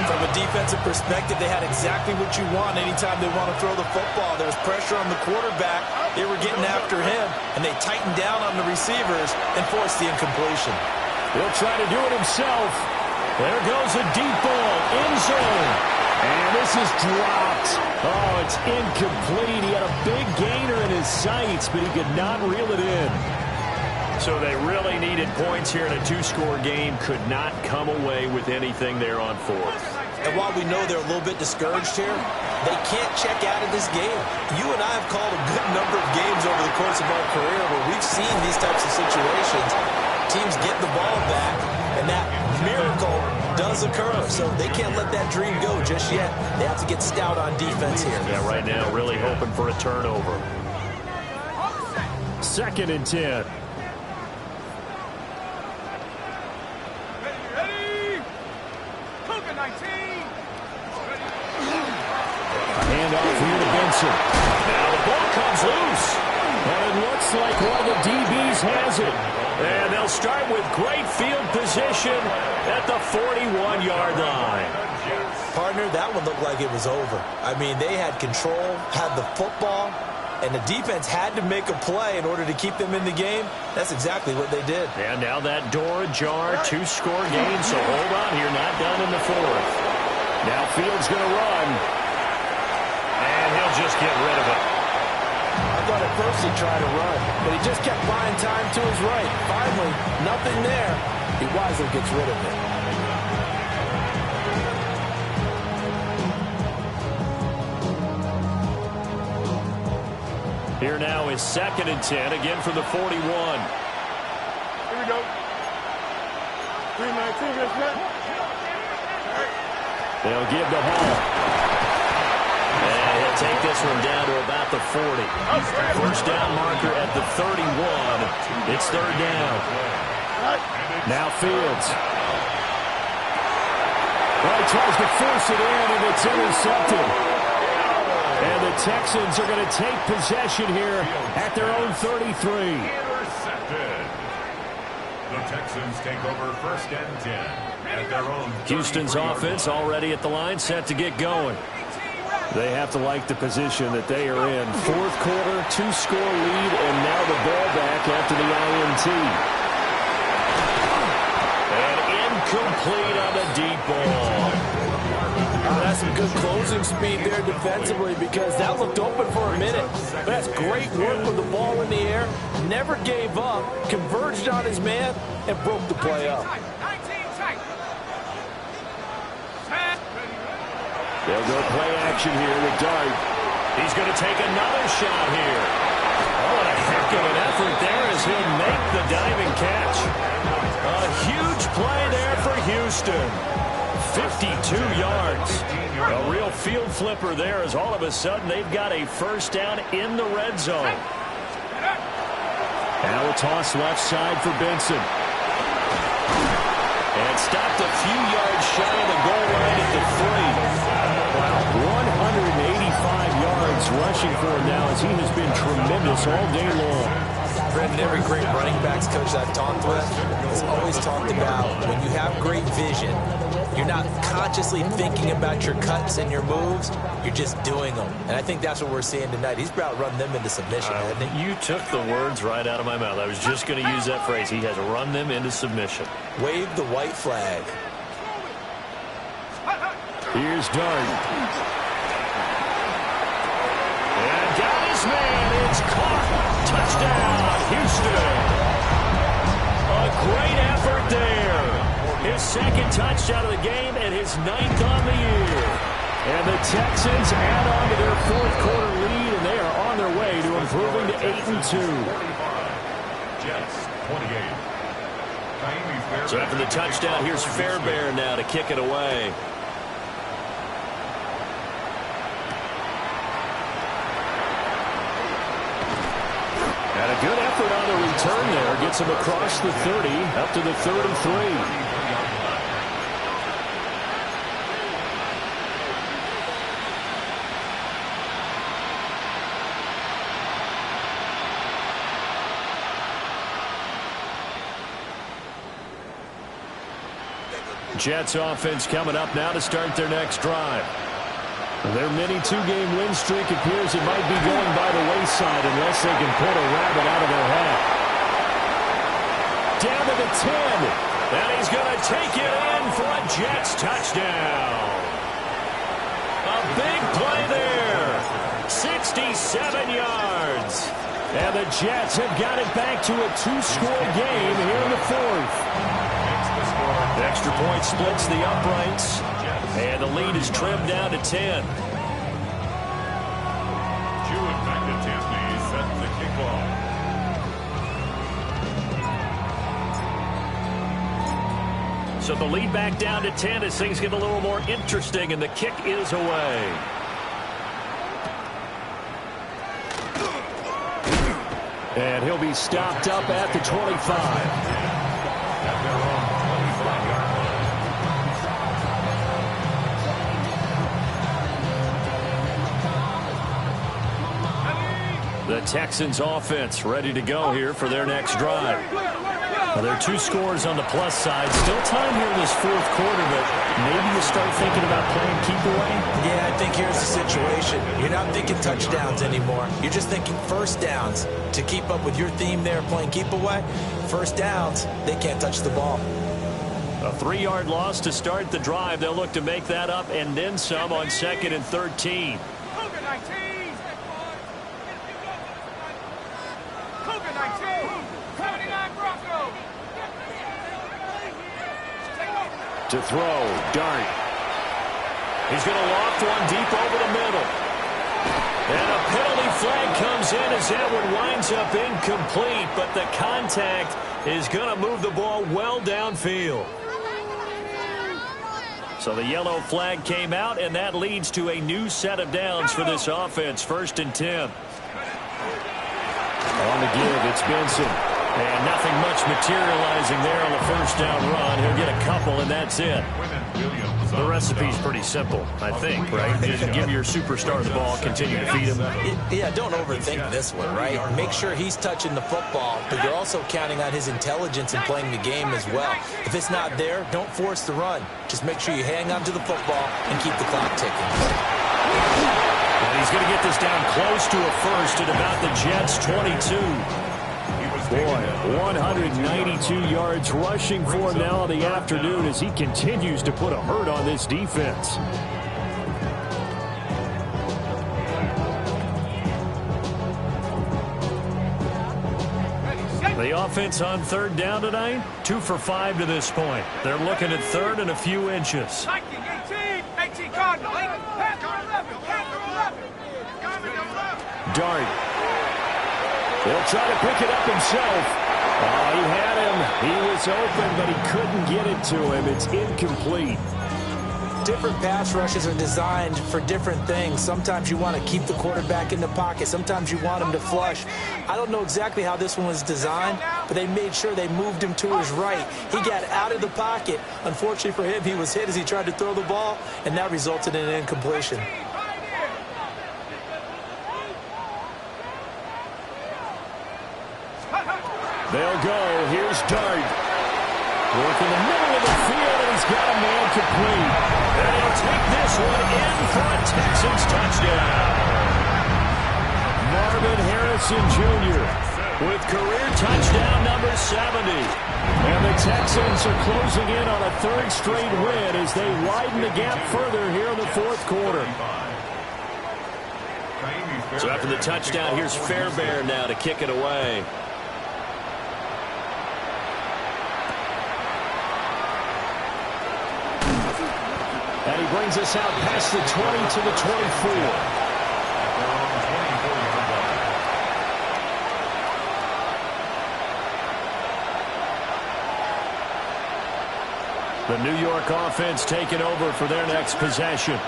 Speaker 4: From a defensive perspective, they had exactly what you want anytime they want to throw the football. There's pressure on the quarterback. They were getting after him, and they tightened down on the receivers and forced the incompletion.
Speaker 7: He'll try to do it himself. There goes a deep ball, end zone. And this is dropped. Oh, it's incomplete. He had a big gainer in his sights, but he could not reel it in.
Speaker 2: So they really needed points here in a 2-score game. Could not come away with anything there on 4th.
Speaker 4: And while we know they're a little bit discouraged here, they can't check out of this game. You and I have called a good number of games over the course of our career where we've seen these types of situations. Teams get the ball back, and that miracle does occur. So they can't let that dream go just yet. They have to get stout on defense here.
Speaker 2: Yeah, right now really hoping for a turnover.
Speaker 7: 2nd and 10. Handoff here to Benson.
Speaker 2: Now the ball comes loose.
Speaker 7: And it looks like one of the DBs has it.
Speaker 2: And they'll start with great field position at the 41-yard line.
Speaker 4: Partner, that one looked like it was over. I mean, they had control, had the football, and the defense had to make a play in order to keep them in the game. That's exactly what they did.
Speaker 2: And now that door ajar, 2-score game, so hold on here, not done in the 4th.
Speaker 7: Now Fields going to run.
Speaker 2: And he'll just get rid of it.
Speaker 4: I
Speaker 8: thought at first he'd try to run, but he just kept buying time to his right. Finally, nothing there. He wisely gets rid of it.
Speaker 7: Here now is 2nd and 10, again from the 41.
Speaker 3: Here we go. 3-19, let's go.
Speaker 7: They'll give to Hall.
Speaker 2: And he'll take this one down to about the 40. First down marker at the 31. It's 3rd down.
Speaker 7: Now Fields. Well, he tries to force it in, and it's intercepted. And the Texans are going to take possession here at their own 33.
Speaker 5: Intercepted. The Texans take over 1st and 10 at their own 33.
Speaker 7: Houston's offense already at the line, set to get going. They have to like the position that they are in. 4th quarter, 2-score lead, and now the ball back after the INT.
Speaker 2: And incomplete on the deep ball.
Speaker 8: That's some good closing speed there defensively because that looked open for a minute. But that's great work with the ball in the air. Never gave up, converged on his man, and broke the play up.
Speaker 3: 19 tight.
Speaker 7: They'll go play action here with Dart.
Speaker 2: He's going to take another shot here. Oh, what a heck of an effort there as he'll make the diving catch. A huge play there for Houston. 52 yards. A real field flipper there as all of a sudden they've got a first down in the red zone.
Speaker 7: Now a toss left side for Benson.
Speaker 2: And stopped a few yards shy of the goal line at the 3.
Speaker 7: 185 yards rushing for him now as he has been tremendous all day long.
Speaker 4: Brendan, every great running backs coach I've talked with has always talked about when you have great vision, you're not consciously thinking about your cuts and your moves, you're just doing them. And I think that's what we're seeing tonight. He's about run them into submission, hasn't he?
Speaker 2: You took the words right out of my mouth. I was just going to use that phrase. He has run them into submission.
Speaker 4: Wave the white flag.
Speaker 7: Here's Dart.
Speaker 2: And got his man. It's caught. Touchdown, Houston. A great effort there. His 2nd touchdown of the game and his 9th on the year.
Speaker 7: And the Texans add on to their 4th quarter lead, and they are on their way to improving to 8-2.
Speaker 5: Jets 28.
Speaker 2: So after the touchdown, here's Fairbairn now to kick it away.
Speaker 7: And a good effort on the return there. Gets him across the 30, up to the 33. Jets offense coming up now to start their next drive. Their mini 2-game win streak appears it might be going by the wayside unless they can pull a rabbit out of their hat. Down to the 10.
Speaker 2: And he's going to take it in for a Jets touchdown. A big play there. 67 yards.
Speaker 7: And the Jets have got it back to a 2-score game here in the 4th.
Speaker 2: The extra point splits the uprights. And the lead is trimmed down to 10.
Speaker 5: Jewett back to Tierney, set the kickoff.
Speaker 2: So the lead back down to 10 as things get a little more interesting, and the kick is away.
Speaker 7: And he'll be stopped up at the 25. The Texans offense ready to go here for their next drive. Well, there are 2 scores on the plus side. Still time here in this 4th quarter, but maybe you start thinking about playing keep away.
Speaker 4: Yeah, I think here's the situation. You're not thinking touchdowns anymore. You're just thinking first downs. To keep up with your theme there, playing keep away, first downs, they can't touch the ball.
Speaker 2: A 3-yard loss to start the drive. They'll look to make that up and then some on 2nd and 13.
Speaker 7: To throw, Dart.
Speaker 2: He's going to loft one deep over the middle. And a penalty flag comes in as that one winds up incomplete, but the contact is going to move the ball well downfield. So the yellow flag came out, and that leads to a new set of downs for this offense. 1st and 10.
Speaker 7: On the give, it's Benson.
Speaker 2: And nothing much materializing there on the 1st down run. He'll get a couple, and that's it. The recipe's pretty simple, I think, right? Just give your superstar the ball, continue to feed him.
Speaker 4: Yeah, don't overthink this one, right? Make sure he's touching the football, but you're also counting on his intelligence in playing the game as well. If it's not there, don't force the run. Just make sure you hang on to the football and keep the clock ticking.
Speaker 2: And he's going to get this down close to a first at about the Jets' 22.
Speaker 7: Boy, 192 yards rushing for him now in the afternoon as he continues to put a hurt on this defense.
Speaker 2: The offense on 3rd down tonight, 2 for 5 to this point. They're looking at 3rd and a few inches.
Speaker 3: 18 Cardinal.
Speaker 7: Dart. He'll try to pick it up himself. Oh, he had him. He was open, but he couldn't get it to him. It's incomplete.
Speaker 4: Different pass rushes are designed for different things. Sometimes you want to keep the quarterback in the pocket. Sometimes you want him to flush. I don't know exactly how this one was designed, but they made sure they moved him to his right. He got out of the pocket. Unfortunately for him, he was hit as he tried to throw the ball, and that resulted in an incompletion.
Speaker 7: They'll go. Here's Dart. Work in the middle of the field, and he's got a man complete.
Speaker 2: And he'll take this one in for a Texans touchdown.
Speaker 7: Marvin Harrison Jr.
Speaker 2: with career touchdown number 70.
Speaker 7: And the Texans are closing in on a 3rd straight win as they widen the gap further here in the 4th quarter.
Speaker 2: So after the touchdown, here's Fairbairn now to kick it away.
Speaker 7: And he brings us out past the 20 to the 24. The New York offense taking over for their next possession.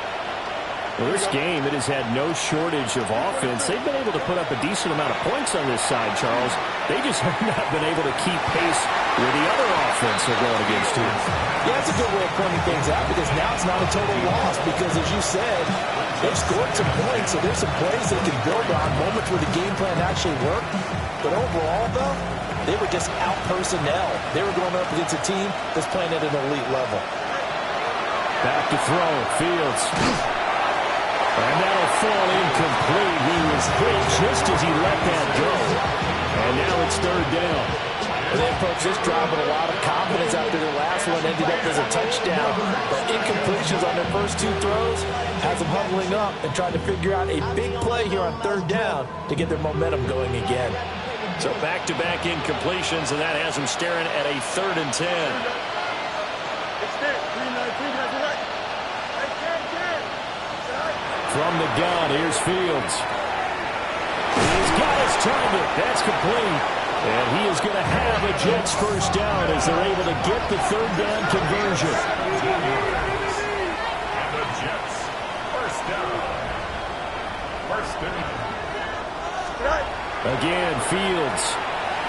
Speaker 7: Well, this game, it has had no shortage of offense. They've been able to put up a decent amount of points on this side, Charles. They just have not been able to keep pace with the other offense they're going against here.
Speaker 4: Yeah, that's a good way of pointing things out because now it's not a total loss because, as you said, they've scored some points, so there's some plays they can build on, moments where the game plan actually worked. But overall, though, they were just out personnel. They were going up against a team that's playing at an elite level.
Speaker 7: Back to throw, Fields. And that'll fall incomplete. He was hit just as he let that go. And now it's 3rd down.
Speaker 4: And they approached this drive with a lot of confidence after their last one ended up as a touchdown. But incompletions on their first 2 throws has them huddling up and trying to figure out a big play here on 3rd down to get their momentum going again.
Speaker 2: So back-to-back incompletions, and that has them staring at a 3rd and 10.
Speaker 7: From the gun, here's Fields. He's got his target. That's complete. And he is going to have a Jets 1st down as they're able to get the 3rd down conversion.
Speaker 5: And the Jets 1st down. 1st down.
Speaker 7: Again, Fields.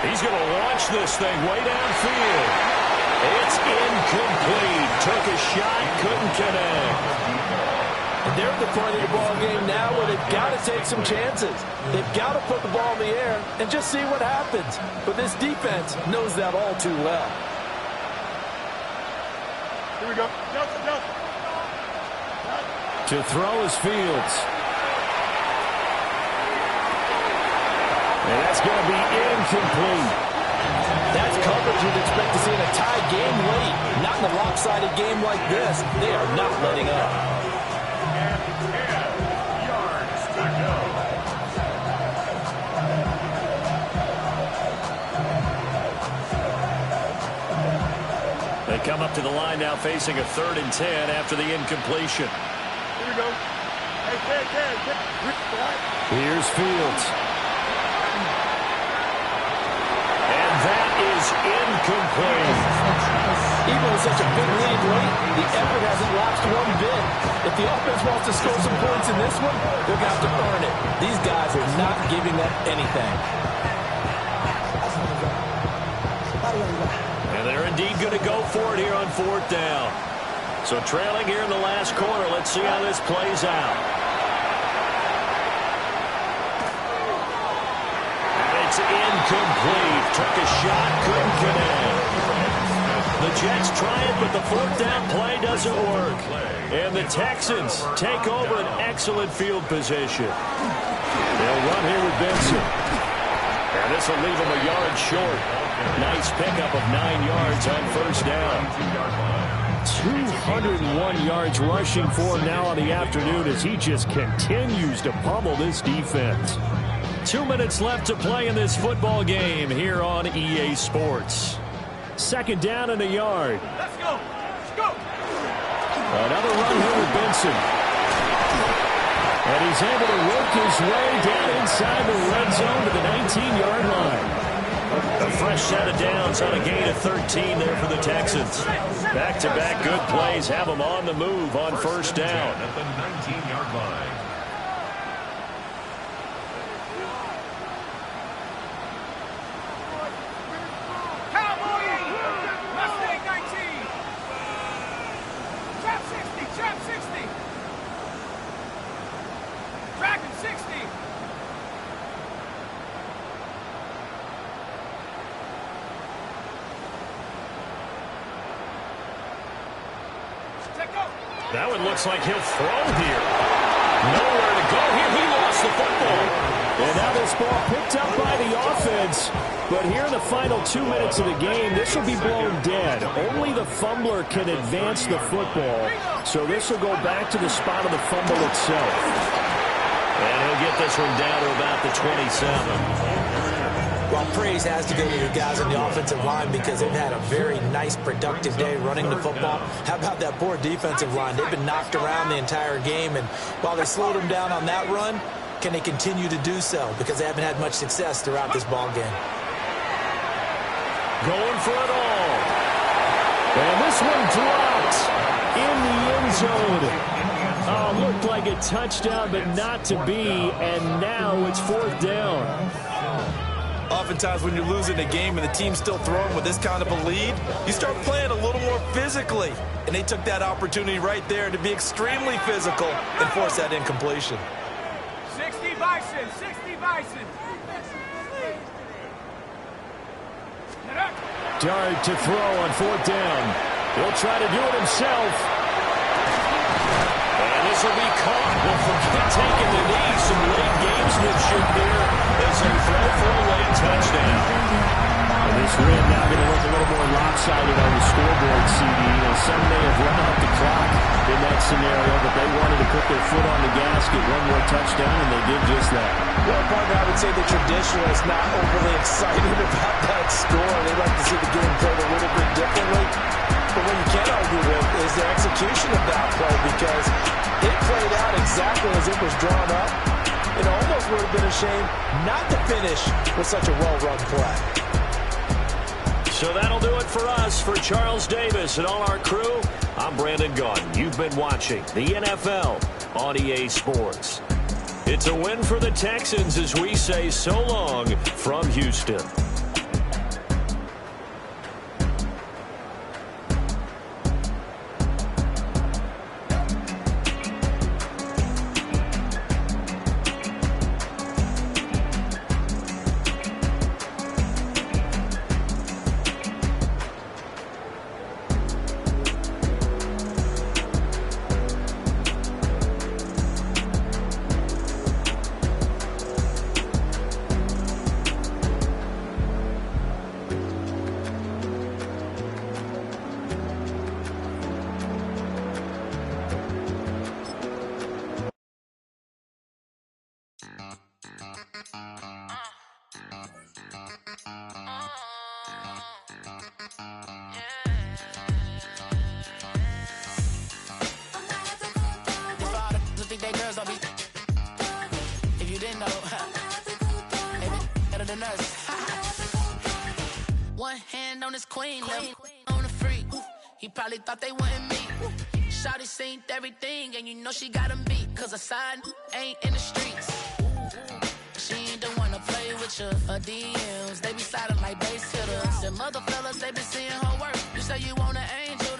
Speaker 2: He's going to launch this thing way downfield. It's incomplete. Took a shot, couldn't connect.
Speaker 4: And they're at the point of the ball game now where they've got to take some chances. They've got to put the ball in the air and just see what happens. But this defense knows that all too well.
Speaker 3: Here we go.
Speaker 7: To throw is Fields. And that's going to be incomplete.
Speaker 4: That's coverage you'd expect to see in a tie game late. Not in a lopsided game like this. They are not letting up.
Speaker 7: They come up to the line now facing a 3rd and 10 after the incompletion.
Speaker 3: Here we go.
Speaker 7: Here's Fields. And that is incomplete.
Speaker 8: Even with such a big lead late, the effort hasn't lapsed one bit. If the offense wants to score some points in this one, they're going to have to earn it. These guys are not giving them anything.
Speaker 7: And they're indeed going to go for it here on 4th down. So trailing here in the last quarter, let's see how this plays out. And it's incomplete. Took a shot, couldn't connect. The Jets try it, but the 4th down play doesn't work. And the Texans take over an excellent field position. They'll run here with Benson. And this will leave them a yard short. Nice pickup of 9 yards on 1st down. 201 yards rushing for him now on the afternoon as he just continues to pummel this defense. 2 minutes left to play in this football game here on EA Sports. 2nd down and a yard.
Speaker 3: Let's go. Let's go.
Speaker 7: Another run here with Benson. And he's able to work his way down inside the red zone to the 19-yard line. A fresh set of downs on a gain of 13 there for the Texans. Back-to-back good plays have them on the move on 1st down.
Speaker 5: At the 19-yard line.
Speaker 7: That one looks like he'll throw here. Nowhere to go here. He lost the football. And now this ball picked up by the offense. But here in the final 2 minutes of the game, this will be blown dead. Only the fumbler can advance the football. So this will go back to the spot of the fumble itself. And he'll get this one down to about the 27.
Speaker 4: Well, praise has to go to the guys on the offensive line because they've had a very nice, productive day running the football. How about that poor defensive line? They've been knocked around the entire game, and while they slowed them down on that run, can they continue to do so? Because they haven't had much success throughout this ball game.
Speaker 7: Going for it all. And this one dropped in the end zone. Oh, looked like a touchdown, but not to be, and now it's 4th down.
Speaker 4: Oftentimes when you're losing a game and the team's still throwing with this kind of a lead, you start playing a little more physically. And they took that opportunity right there to be extremely physical and force that incompletion.
Speaker 3: 60 Bison, 60 Bison.
Speaker 7: Dart to throw on 4th down. He'll try to do it himself. And this will be caught. Well, forget taking the knee. Some late gamesmanship here as they throw for a late touchdown. And this win now going to look a little more lopsided on the scoreboard, CD. Some may have run out the clock in that scenario, but they wanted to put their foot on the gas, get one more touchdown, and they did just that.
Speaker 4: Well, partner, I would say the traditionalists not overly excited about that score. They'd like to see the game played a little bit differently. But what you can't argue with is the execution of that play because it played out exactly as it was drawn up. It almost would have been a shame not to finish with such a well-run play.
Speaker 7: So that'll do it for us. For Charles Davis and all our crew, I'm Brandon Gaudin. You've been watching the NFL on EA Sports. It's a win for the Texans as we say so long from Houston.
Speaker 9: better than us. One hand on his queen, left on the freak. He probably thought they wouldn't meet. Shawty seen everything, and you know she got him beat. Cause a side ain't in the streets. She ain't the one to play with you. Her DMs, they be sliding like base hitters. Them other fellas, they be seeing her work. You say you want an angel.